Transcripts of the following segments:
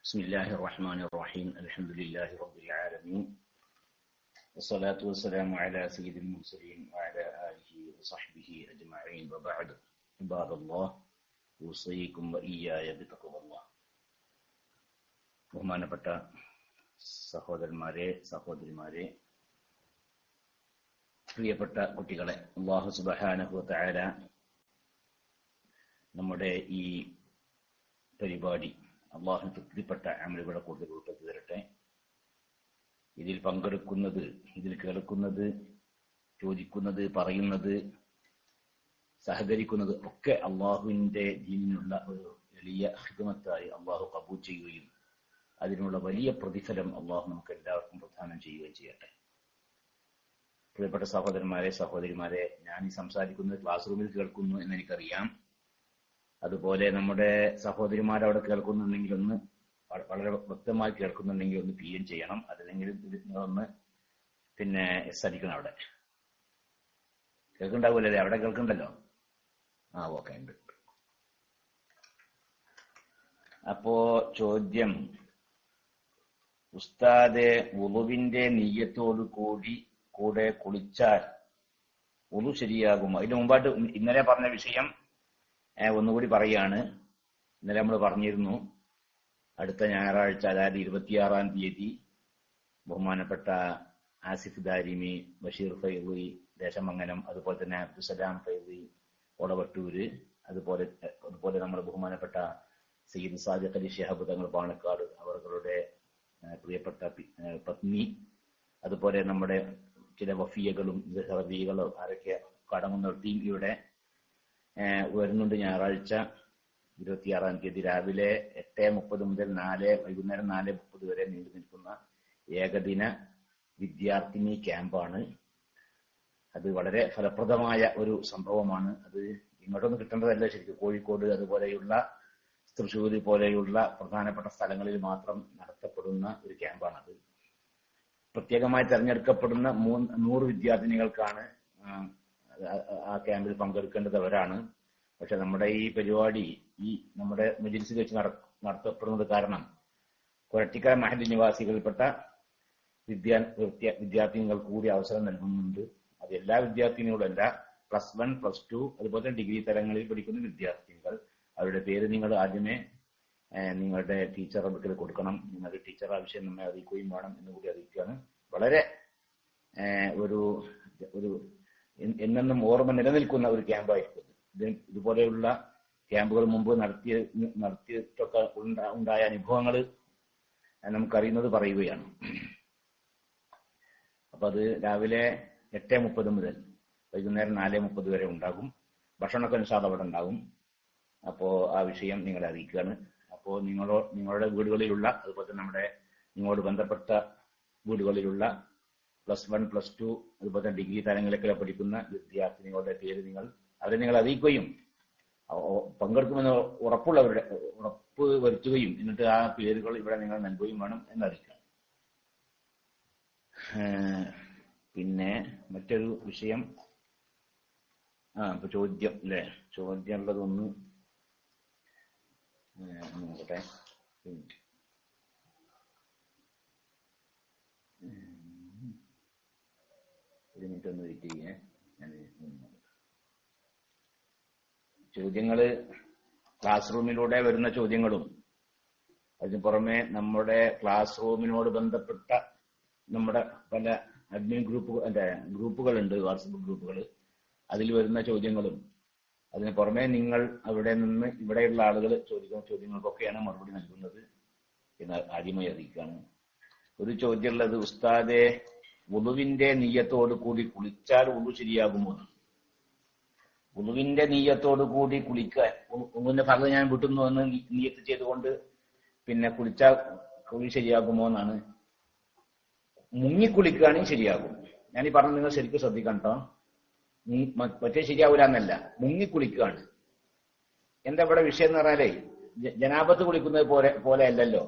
بسم الله الرحمن الرحيم الحمد لله رب العالمين والصلاة والسلام على سيد المرسلين وعلى آله وصحبه أجمعين وبعد عباد الله أوصيكم وإياي بتقوى الله ബഹുമാനപ്പെട്ട സഹോദരന്മാരെ സഹോദരിമാരെ പ്രിയപ്പെട്ട കുട്ടികളെ, അല്ലാഹു സുബ്ഹാനഹു വ തആല നമ്മുടെ ഈ പരിപാടി അള്ളാഹു തൃപ്തിപ്പെട്ട അമലുകളെ കൂടുതൽ ഉൾപ്പെടുത്തി തരട്ടെ. ഇതിൽ പങ്കെടുക്കുന്നത്, ഇതിൽ കേൾക്കുന്നത്, ചോദിക്കുന്നത്, പറയുന്നത്, സഹകരിക്കുന്നത് ഒക്കെ അള്ളാഹുവിന്റെ ദീനിനുള്ള ഒരു വലിയ ഖിദ്മത്തായി അള്ളാഹു ഖബൂൽ ചെയ്യുകയും അതിനുള്ള വലിയ പ്രതിഫലം അള്ളാഹു നമുക്ക് എല്ലാവർക്കും പ്രദാനം ചെയ്യുകയും ചെയ്യട്ടെ. പ്രിയപ്പെട്ട സഹോദരന്മാരെ സഹോദരിമാരെ, ഞാൻ ഈ സംസാരിക്കുന്നത് ക്ലാസ് റൂമിൽ കേൾക്കുന്നു എന്നെനിക്കറിയാം. അതുപോലെ നമ്മുടെ സഹോദരിമാരവിടെ കേൾക്കുന്നുണ്ടെങ്കിൽ ഒന്ന് വളരെ വ്യക്തമായി കേൾക്കുന്നുണ്ടെങ്കിൽ ഒന്ന് PM ചെയ്യണം. അതല്ലെങ്കിൽ നിങ്ങളൊന്ന് എസ് അടിക്കണം. അവിടെ കേൾക്കുന്നുണ്ടാവൂലേ? അവിടെ കേൾക്കുന്നുണ്ടല്ലോ. ഓക്കെ ഉണ്ട്. അപ്പോ ചോദ്യം, ഉസ്താദെ, വുളുവിന്റെ നിയ്യത്തോടു കൂടെ കുളിച്ചാൽ വുളു ശരിയാകുമോ? ഇതിനു മുമ്പായിട്ട് ഇന്നലെ പറഞ്ഞ വിഷയം ഒന്നുകൂടി പറയാണ്. ഇന്നലെ നമ്മൾ പറഞ്ഞിരുന്നു, അടുത്ത ഞായറാഴ്ച, അതായത് 26-ാം തീയതി ബഹുമാനപ്പെട്ട ആസിഫ് ദാരിമി, ബഷീർ ഫൈദി ദേശമംഗലം, അതുപോലെ തന്നെ അബ്ദുസലാം ഫൈദി ഒളവട്ടൂര്, അതുപോലെ നമ്മുടെ ബഹുമാനപ്പെട്ട സയ്യിദ് സാദിഖ് അലി ശിഹാബ് തങ്ങൾ പാണക്കാട് അവരുടെ പ്രിയപ്പെട്ട പത്നി, അതുപോലെ നമ്മുടെ ചില വഫിയകളും ഹറബികളും ആരൊക്കെ കടങ്ങുന്ന ടീം ഇവിടെ വരുന്നുണ്ട്. ഞായറാഴ്ച 26-ാം തീയതി രാവിലെ 8:30 മുതൽ വൈകുന്നേരം 4:30 വരെ നീണ്ടു നിൽക്കുന്ന ഏകദിന വിദ്യാർത്ഥിനി ക്യാമ്പാണ്. അത് വളരെ ഫലപ്രദമായ ഒരു സംഭവമാണ്. അത് ഇങ്ങോട്ടൊന്നും കിട്ടേണ്ടതല്ല. ശരിക്കും കോഴിക്കോട്, അതുപോലെയുള്ള തൃശ്ശൂർ പോലെയുള്ള പ്രധാനപ്പെട്ട സ്ഥലങ്ങളിൽ മാത്രം നടത്തപ്പെടുന്ന ഒരു ക്യാമ്പാണത്. പ്രത്യേകമായി തെരഞ്ഞെടുക്കപ്പെടുന്ന 100 വിദ്യാർത്ഥിനികൾക്കാണ് ആ ക്യാമ്പിൽ പങ്കെടുക്കേണ്ടവരാണ്. പക്ഷെ നമ്മുടെ ഈ പരിപാടി നമ്മുടെ മജ്‌ലിസിൽ വെച്ച് നടത്തപ്പെടുന്നത് കാരണം കൊരട്ടിക്കര മഹല്ല് നിവാസികൾപ്പെട്ട വിദ്യാർത്ഥിനികൾ കൂടി അവസരം നൽകുന്നുണ്ട്. അത് എല്ലാ വിദ്യാർത്ഥിനികളല്ല, +1, +2 അതുപോലെ ഡിഗ്രി തലങ്ങളിൽ പഠിക്കുന്ന വിദ്യാർത്ഥിനികൾ. അവരുടെ പേര് നിങ്ങൾ ആദ്യമേ നിങ്ങളുടെ ടീച്ചർ അടുക്കൽ കൊടുക്കണം. നിങ്ങളുടെ ടീച്ചർ ആ വിഷയം നമ്മെ അറിയിക്കുകയും വേണം എന്നുകൂടി അറിയിക്കുകയാണ്. വളരെ ഒരു എന്നെന്നും ഓർമ്മ നിലനിൽക്കുന്ന ഒരു ക്യാമ്പായിരിക്കും. ഇതുപോലെയുള്ള ക്യാമ്പുകൾ മുമ്പ് നടത്തിയിട്ടൊക്കെ ഉണ്ടായ അനുഭവങ്ങൾ നമുക്കറിയുന്നത് പറയുകയാണ്. അപ്പൊ അത് രാവിലെ 8:30 മുതൽ വൈകുന്നേരം 4:30 വരെ ഉണ്ടാകും. ഭക്ഷണമൊക്കെ ഇൻഷാല്ലാഹ് അവിടെ ഉണ്ടാകും. അപ്പോ ആ വിഷയം നിങ്ങളെ അറിയിക്കുകയാണ്. അപ്പോ നിങ്ങളുടെ വീടുകളിലുള്ള, അതുപോലെ തന്നെ നിങ്ങളോട് ബന്ധപ്പെട്ട വീടുകളിലുള്ള +1, +2 അതുപോലെ ഡിഗ്രി തലങ്ങളിലൊക്കെ പഠിക്കുന്ന വിദ്യാർത്ഥിനികളുടെ പേര് അവരെ നിങ്ങൾ അറിയിക്കുകയും പങ്കെടുക്കുമെന്ന് ഉറപ്പ് വരുത്തുകയും എന്നിട്ട് ആ പേരുകൾ ഇവിടെ നിങ്ങൾ നൽകുകയും വേണം എന്നറിയിക്കാം. പിന്നെ മറ്റൊരു വിഷയം, ഇപ്പൊ ചോദ്യം അല്ലേ? ചോദ്യം ഉള്ളതൊന്ന് നോക്കട്ടെ. ഒരു മിനിറ്റ് ഒന്ന് വെയിറ്റ് ചെയ്യേ. ചോദ്യങ്ങള് ക്ലാസ് റൂമിലൂടെ വരുന്ന ചോദ്യങ്ങളും അതിന് പുറമെ നമ്മുടെ ക്ലാസ് റൂമിനോട് ബന്ധപ്പെട്ട നമ്മുടെ പല അഡ്മിൻ ഗ്രൂപ്പുകളുണ്ട്, വാട്സപ്പ് ഗ്രൂപ്പുകൾ. അതിൽ വരുന്ന ചോദ്യങ്ങളും അതിന് പുറമെ നിങ്ങൾ അവിടെ നിന്ന് ഇവിടെയുള്ള ആളുകൾ ചോദിക്കുന്ന ചോദ്യങ്ങൾക്കൊക്കെയാണ് മറുപടി നൽകുന്നത് എന്ന് ആദ്യമായി അറിയിക്കുകയാണ്. ഒരു ചോദ്യമുള്ളത്, ഉസ്താദെ, വുളുവിന്റെ നിയ്യത്തോടു കൂടി കുളിച്ചാൽ വുളു ശരിയാകുമോ? വുളുവിന്റെ നിയ്യത്തോടു കൂടി കുളിക്കാൻ, വുളുവിന്റെ ഫർള് ഞാൻ വിട്ടുന്നു എന്ന് നിയ്യത്ത് ചെയ്തുകൊണ്ട് കുളിച്ചാൽ കുളി ശരിയാകുമോ എന്നാണ്. മുങ്ങിക്കുളിക്കുകയാണെങ്കിൽ ശരിയാകും. ഞാനീ പറഞ്ഞത് നിങ്ങൾ ശരിക്കും ശ്രദ്ധിക്കണം കേട്ടോ. മറ്റേ ശരിയാവൂല എന്നല്ല, മുങ്ങിക്കുളിക്കുകയാണ്. എന്താ ഇവിടെ വിഷയം എന്ന് പറഞ്ഞാലേ, ജനാബത്ത് കുളിക്കുന്നത് പോലെ അല്ലല്ലോ,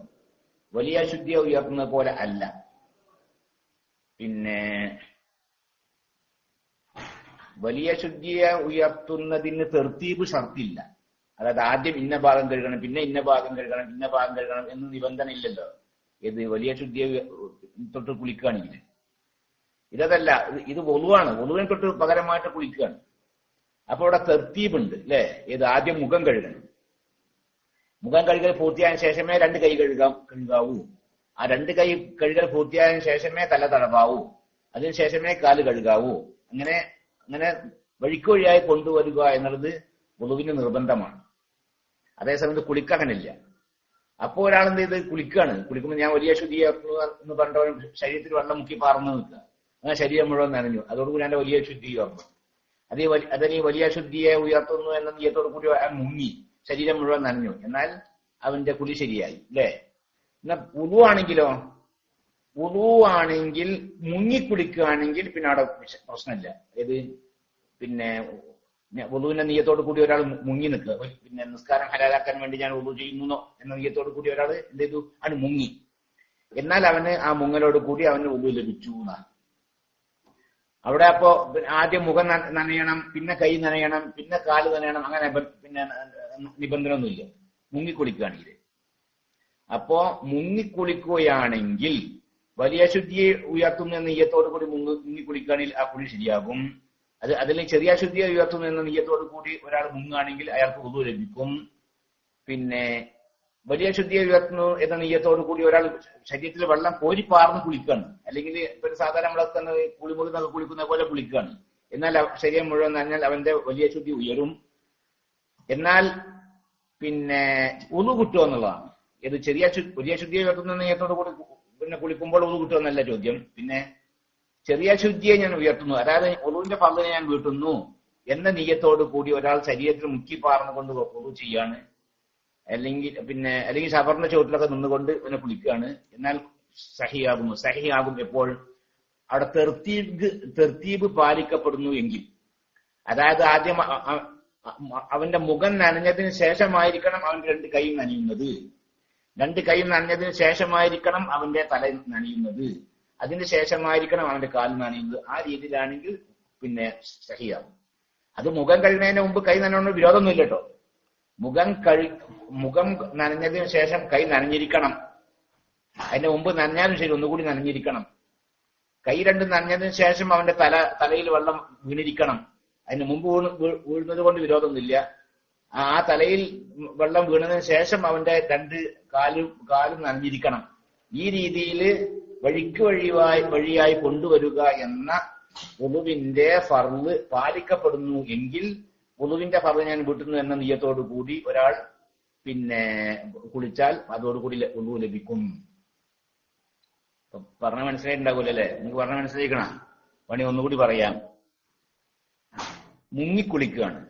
വലിയ ശുദ്ധിയെ ഉയർത്തുന്നത് പോലെ അല്ല. വലിയ ശുദ്ധിയെ ഉയർത്തുന്നതിന് തെർത്തീബ് ഷർത്തില്ല. അതായത് ആദ്യം ഇന്ന ഭാഗം കഴുകണം, പിന്നെ ഇന്ന ഭാഗം കഴുകണം, ഇന്ന ഭാഗം കഴുകണം എന്ന് നിബന്ധന ഇല്ലല്ലോ. ഇത് വലിയ ശുദ്ധിയെ തൊട്ട് കുളിക്കുകയാണെങ്കിൽ ഇതല്ല, ഇത് വളുവാണ്. വളുവിനെ തൊട്ട് പകരമായിട്ട് കുളിക്കുകയാണ്. അപ്പൊ അവിടെ തെർത്തീബുണ്ട് അല്ലെ. ഇത് ആദ്യം മുഖം കഴുകണം. മുഖം കഴുകൽ പൂർത്തിയായതിനു ശേഷമേ രണ്ട് കൈ കഴുകാവൂ. ആ രണ്ട് കൈ കഴുകൽ പൂർത്തിയായതിനു ശേഷമേ തല തടവാവൂ. അതിനുശേഷമേ കാല് കഴുകാവൂ. അങ്ങനെ അങ്ങനെ വഴിക്ക് വഴിയായി കൊണ്ടുവരിക എന്നുള്ളത് വളുവിന് നിർബന്ധമാണ്. അതേസമയത്ത് കുളിക്കങ്ങനില്ല. അപ്പോ ഒരാളെന്ത് ചെയ്ത് കുളിക്കുകയാണ്. കുളിക്കുമ്പോൾ ഞാൻ വലിയ ശുദ്ധിയാക്കുന്നു എന്ന് പറഞ്ഞവൻ ശരീരത്തിൽ വെള്ളം മുക്കി പാർന്നു നിൽക്കുക. അങ്ങനെ ശരീരം മുഴുവൻ നനഞ്ഞു. അതോടുകൂടി എന്റെ വലിയ ശുദ്ധി ഉയർന്നു. അതിന് വലിയ ശുദ്ധിയെ ഉയർത്തുന്നു എന്ന നീയത്തോടു കൂടി മുങ്ങി ശരീരം മുഴുവൻ നനഞ്ഞു. എന്നാൽ അവന്റെ കുളി ശരിയായി അല്ലേ. എന്നാൽ വുളു ആണെങ്കിൽ മുങ്ങിക്കുളിക്കുകയാണെങ്കിൽ പിന്നെ അവിടെ പ്രശ്നമില്ല. ഏത് പിന്നെ വുളുവിന്റെ നീയത്തോടു കൂടി ഒരാൾ മുങ്ങി നിൽക്കുക. പിന്നെ നിസ്കാരം ഹലാലാക്കാൻ വേണ്ടി ഞാൻ വുളു ചെയ്യുന്നു എന്ന നീയത്തോടു കൂടി ഒരാൾ എന്ത് ചെയ്തു, അവന് മുങ്ങി. എന്നാൽ അവന് ആ മുങ്ങലോട് കൂടി അവന് വുളു ലഭിച്ചു എന്നാണ്. അവിടെ അപ്പോ ആദ്യം മുഖം നനയണം, പിന്നെ കൈ നനയണം, പിന്നെ കാല് നനയണം, അങ്ങനെ പിന്നെ നിബന്ധന ഒന്നുമില്ല മുങ്ങിക്കുളിക്കുകയാണെങ്കിൽ. അപ്പോ മുങ്ങിക്കുളിക്കുകയാണെങ്കിൽ വലിയ ശുദ്ധിയെ ഉയർത്തുന്നു എന്ന നെയ്യത്തോടു കൂടി മുങ്ങിക്കുളിക്കുകയാണെങ്കിൽ ആ കുളി ശരിയാകും. അതിൽ ചെറിയ ശുദ്ധിയെ ഉയർത്തുന്നു എന്ന നെയ്യത്തോടു കൂടി ഒരാൾ മുങ്ങുകയാണെങ്കിൽ അയാൾക്ക് വുളു ലഭിക്കും. പിന്നെ വലിയ ശുദ്ധിയെ ഉയർത്തുന്നു എന്ന നെയ്യത്തോടു കൂടി ഒരാൾ ശരീരത്തിൽ വെള്ളം കോരിപ്പാർന്ന് കുളിക്കുകയാണ്. അല്ലെങ്കിൽ ഇപ്പൊ സാധാരണ നമ്മളൊക്കെ കുളിമുറിന്നൊക്കെ കുളിക്കുന്ന പോലെ കുളിക്കുകയാണ്. എന്നാൽ ശരീരം മുഴുവൻ നനഞ്ഞാൽ അവന്റെ വലിയ ശുദ്ധി ഉയരും. എന്നാൽ പിന്നെ വുളു കിട്ടുക എന്നുള്ളതാണ്. ഇത് വലിയ ശുദ്ധിയെ ഉയർത്തുന്ന നെയ്യത്തോടു കൂടി പിന്നെ കുളിക്കുമ്പോൾ വുളു കിട്ടുമെന്നല്ല ചോദ്യം. പിന്നെ ചെറിയ ശുദ്ധിയെ ഞാൻ ഉയർത്തുന്നു, അതായത് വുളുവിന്റെ ഫർളിനെ ഞാൻ വീട്ടുന്നു എന്ന നെയ്യത്തോടു കൂടി ഒരാൾ ശരീരത്തിൽ മുക്കി പാർന്നുകൊണ്ട് വുളു ചെയ്യാണ്. അല്ലെങ്കിൽ ഷവറിന്റെ ചുവട്ടിലൊക്കെ നിന്നുകൊണ്ട് ഇവനെ കുളിക്കുകയാണ്. എന്നാൽ സഹിയാകും എപ്പോൾ അവിടെ തെർത്തീബ് പാലിക്കപ്പെടുന്നു എങ്കിൽ. അതായത് ആദ്യം അവന്റെ മുഖം നനഞ്ഞതിന് ശേഷമായിരിക്കണം അവന്റെ രണ്ട് കൈയും നനയുന്നത്. രണ്ട് കൈയും നനഞ്ഞതിന് ശേഷമായിരിക്കണം അവന്റെ തല നനയുന്നത്. അതിന് ശേഷമായിരിക്കണം അവന്റെ കാല് നനയുന്നത്. ആ രീതിയിലാണെങ്കിൽ പിന്നെ സഹിയാകും. അത് മുഖം കഴുകുന്നതിന് മുമ്പ് കൈ നനയണമെന്ന് വിരോധമൊന്നുമില്ല കേട്ടോ. മുഖം നനഞ്ഞതിന് ശേഷം കൈ നനഞ്ഞിരിക്കണം. അതിന്റെ മുമ്പ് നനഞ്ഞാലും ശരി ഒന്നുകൂടി നനഞ്ഞിരിക്കണം. കൈ രണ്ടും നനഞ്ഞതിന് ശേഷം അവന്റെ തലയിൽ വെള്ളം വീണിരിക്കണം. അതിന് മുമ്പ് വീഴുന്നത് കൊണ്ട് വിരോധമൊന്നുമില്ല. ആ തലയിൽ വെള്ളം വീണതിന് ശേഷം അവന്റെ രണ്ട് കാലും നനഞ്ഞിരിക്കണം. ഈ രീതിയിൽ വഴിക്ക് വഴിയായി കൊണ്ടുവരിക എന്ന വുളുവിന്റെ ഫർള് പാലിക്കപ്പെടുന്നു എങ്കിൽ വുളുവിന്റെ ഫർള് ഞാൻ വീട്ടുന്നു എന്ന നിയ്യത്തോടു കൂടി ഒരാൾ പിന്നെ കുളിച്ചാൽ അതോടുകൂടി വുളു ലഭിക്കും. പറഞ്ഞ മനസ്സിലായിട്ടുണ്ടാകൂല്ലോ അല്ലെ? നിങ്ങൾക്ക് പറഞ്ഞ മനസ്സിലാക്കണ പണി ഒന്നുകൂടി പറയാം. മുങ്ങിക്കുളിക്കുകയാണ്.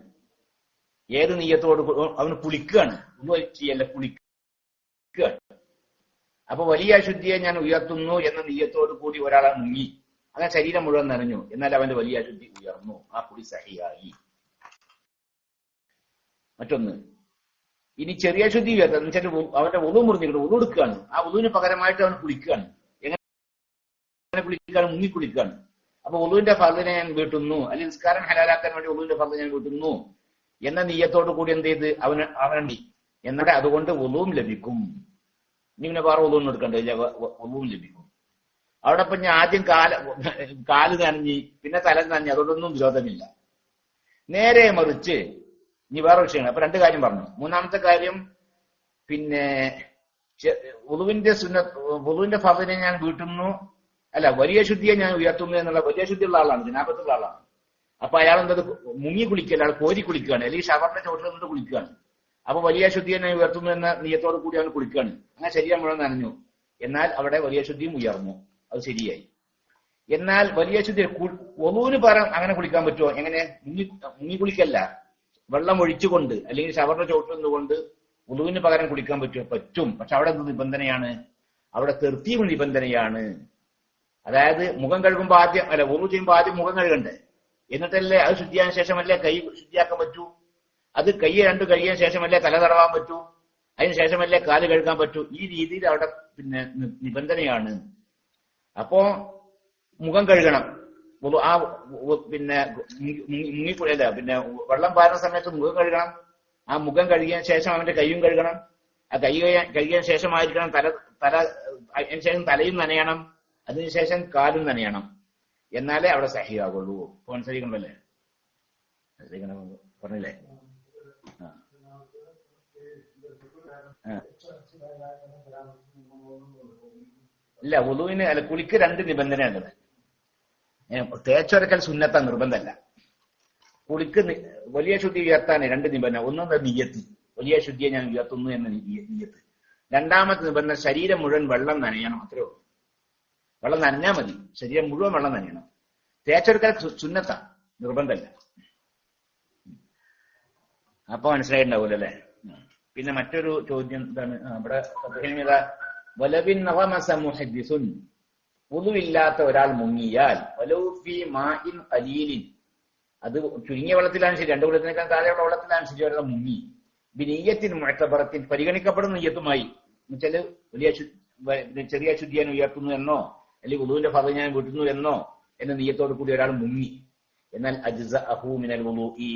ഏത് നെയ്യത്തോട് അവന് കുളിക്കുകയാണ്, ഒന്നും ചെയ്യല്ല, കുളിക്കുകയാണ്. അപ്പൊ വലിയ അശുദ്ധിയെ ഞാൻ ഉയർത്തുന്നു എന്ന നെയ്യത്തോട് കൂടി ഒരാളെ മുങ്ങി, അങ്ങനെ ശരീരം മുഴുവൻ നനഞ്ഞു. എന്നാൽ അവന്റെ വലിയ അശുദ്ധി ഉയർന്നു, ആ കുളി സഹിയായി. മറ്റൊന്ന്, ഇനി ചെറിയ അശുദ്ധി ഉയർത്തുക വെച്ചാൽ അവന്റെ വുളു മുറിഞ്ഞിട്ട് വുളു എടുക്കുകയാണ്. ആ വുളുവിന് പകരമായിട്ട് അവൻ കുളിക്കുകയാണ്. എങ്ങനെ കുളിക്കുകയാണ്? മുങ്ങിക്കുളിക്കുകയാണ്. അപ്പൊ വുളുവിന്റെ ഫർളിനെ ഞാൻ വീട്ടുന്നു, അല്ലെങ്കിൽ നിസ്കാരം ഹലാലാക്കാൻ വേണ്ടി വുളുവിന്റെ ഫർളിനെ ഞാൻ വീട്ടുന്നു എന്ന നിയ്യത്തോടു കൂടി എന്ത് ചെയ്ത് അവനുണ്ടി എന്നാൽ അതുകൊണ്ട് വുളുവും ലഭിക്കും. ഇങ്ങനെ വേറെ വുളുവൊന്നും എടുക്കണ്ട, വുളുവും ലഭിക്കും. അവിടെ ഇപ്പൊ ഞാൻ ആദ്യം കാല് നനഞ്ഞി പിന്നെ തല നനഞ്ഞി, അതുകൊണ്ടൊന്നും വിരോധമില്ല. നേരെ മറിച്ച് ഇനി വേറെ വിഷയമാണ്. അപ്പൊ രണ്ട് കാര്യം പറഞ്ഞു. മൂന്നാമത്തെ കാര്യം പിന്നെ വുളുവിന്റെ ഫർളിനെ ഞാൻ വീട്ടുന്നു, അല്ല വലിയ ശുദ്ധിയെ ഞാൻ ഉയർത്തുന്നു എന്നുള്ള വലിയ ശുദ്ധിയുള്ള ആളാണ്, ജനാപത്തുള്ള ആളാണ്. അപ്പൊ അയാൾ എന്തത് മുങ്ങി കുളിക്കല്ല, അയാൾ കോരി കുളിക്കുകയാണ്, അല്ലെങ്കിൽ ഷവറിന്റെ ചോട്ടിൽ നിന്ന് കുളിക്കുകയാണ്. അപ്പൊ വലിയ ശുദ്ധിയെ ഞാൻ ഉയർത്തുന്നു എന്ന നിയ്യത്തോട് കൂടി അവൻ കുളിക്കുകയാണ്. അങ്ങനെ ശരീരം മുഴുവൻ നനഞ്ഞു. എന്നാൽ അവിടെ വലിയ ശുദ്ധിയും ഉയർന്നു, അത് ശരിയായി. എന്നാൽ വലിയ ശുദ്ധി വുളുവിന് പകരം അങ്ങനെ കുളിക്കാൻ പറ്റുമോ? എങ്ങനെ? മുങ്ങി കുളിക്കല്ല, വെള്ളം ഒഴിച്ചുകൊണ്ട് അല്ലെങ്കിൽ ഷവറിന്റെ ചോട്ടിൽ നിന്നുകൊണ്ട് വുളുവിന് പകരം കുളിക്കാൻ പറ്റുമോ? പറ്റും. പക്ഷെ അവിടെ എന്ത് നിബന്ധനയാണ്? അവിടെ തെർത്തീബ് നിബന്ധനയാണ്. അതായത് മുഖം കഴുകുമ്പോൾ ആദ്യം, അല്ല വുളു ചെയ്യുമ്പോൾ ആദ്യം മുഖം കഴുകണ്ടേ, എന്നിട്ടല്ലേ അത് ശുദ്ധിയാൻ ശേഷമല്ലേ കൈ ശുദ്ധിയാക്കാൻ പറ്റൂ. അത് കൈ രണ്ടു കഴിയാൻ ശേഷമല്ലേ തല തടവാൻ പറ്റൂ, അതിന് ശേഷമല്ലേ കാല് കഴുകാൻ പറ്റൂ. ഈ രീതിയിൽ അവിടെ പിന്നെ നിബന്ധനയാണ്. അപ്പോ മുഖം കഴുകണം, ആ പിന്നെ മുങ്ങിക്കുഴല്ല, പിന്നെ വെള്ളം പാരുന്ന സമയത്ത് മുഖം കഴുകണം. ആ മുഖം കഴുകിയ ശേഷം അവന്റെ കൈയും കഴുകണം. ആ കഴുകിയ ശേഷമായിരിക്കണം അതിന് ശേഷം തലയും നനയണം, അതിനുശേഷം കാലും നനയണം. എന്നാലേ അവിടെ സഹിയാകുള്ളൂ. മനസ്സിലാക്കണല്ലേ? പറഞ്ഞില്ലേ? ഇല്ല, വുളുവിന് അല്ല, കുളിക്ക് 2 നിബന്ധനയുള്ളത്. തേച്ചൊരക്കൽ സുന്നത്ത നിർബന്ധമല്ല. കുളിക്ക് വലിയ ശുദ്ധി ഉയർത്താൻ 2 നിബന്ധന. ഒന്നും നിയ്യത്ത്, വലിയ ശുദ്ധിയെ ഞാൻ ഉയർത്തുന്നു എന്ന നിയ്യത്ത്. രണ്ടാമത്തെ നിബന്ധന ശരീരം മുഴുവൻ വെള്ളം നനയണം. അത്രേ ഉള്ളൂ. വെള്ളം നനഞ്ഞാൽ മതി, ശരീരം മുഴുവൻ വെള്ളം നനയണം. തേച്ചൊരക്കൽ സുന്നത്ത, നിർബന്ധമല്ല. അപ്പൊ മനസ്സിലായിട്ടുണ്ടാവൂല്ലോ അല്ലെ? പിന്നെ മറ്റൊരു ചോദ്യം എന്താണ് ഇവിടെ വലവിൻ നവമസ മുഹദ്ദിസുൻ, വുളുവില്ലാത്ത ഒരാൾ മുങ്ങിയാൽ വലൗ ഫീ മാഇൻ ഖലീലിൻ, അത് ചുരുങ്ങിയ വെള്ളത്തിലാണ് ശരി, 2 വെള്ളത്തിനേക്കാൾ താഴെയുള്ള വെള്ളത്തിലാണ് ശരി, ഒരാൾ മുങ്ങി ബിനിയ്യത്തിൻ മുഅ്തബറത്തിൻ, പരിഗണിക്കപ്പെടുന്ന നിയ്യത്തുമായി. എന്നുവെച്ചാല് ചെറിയ ശുദ്ധിയാൻ ഉയർത്തുന്നു എന്നോ അല്ലെങ്കിൽ വുളുവിന്റെ ഫർള് ഞാൻ വിട്ടുന്നു എന്നോ എന്ന നിയ്യത്തോട് കൂടി ഒരാൾ മുങ്ങി. എന്നാൽ അജ്സഅഹു മിനൽ വുളുഇ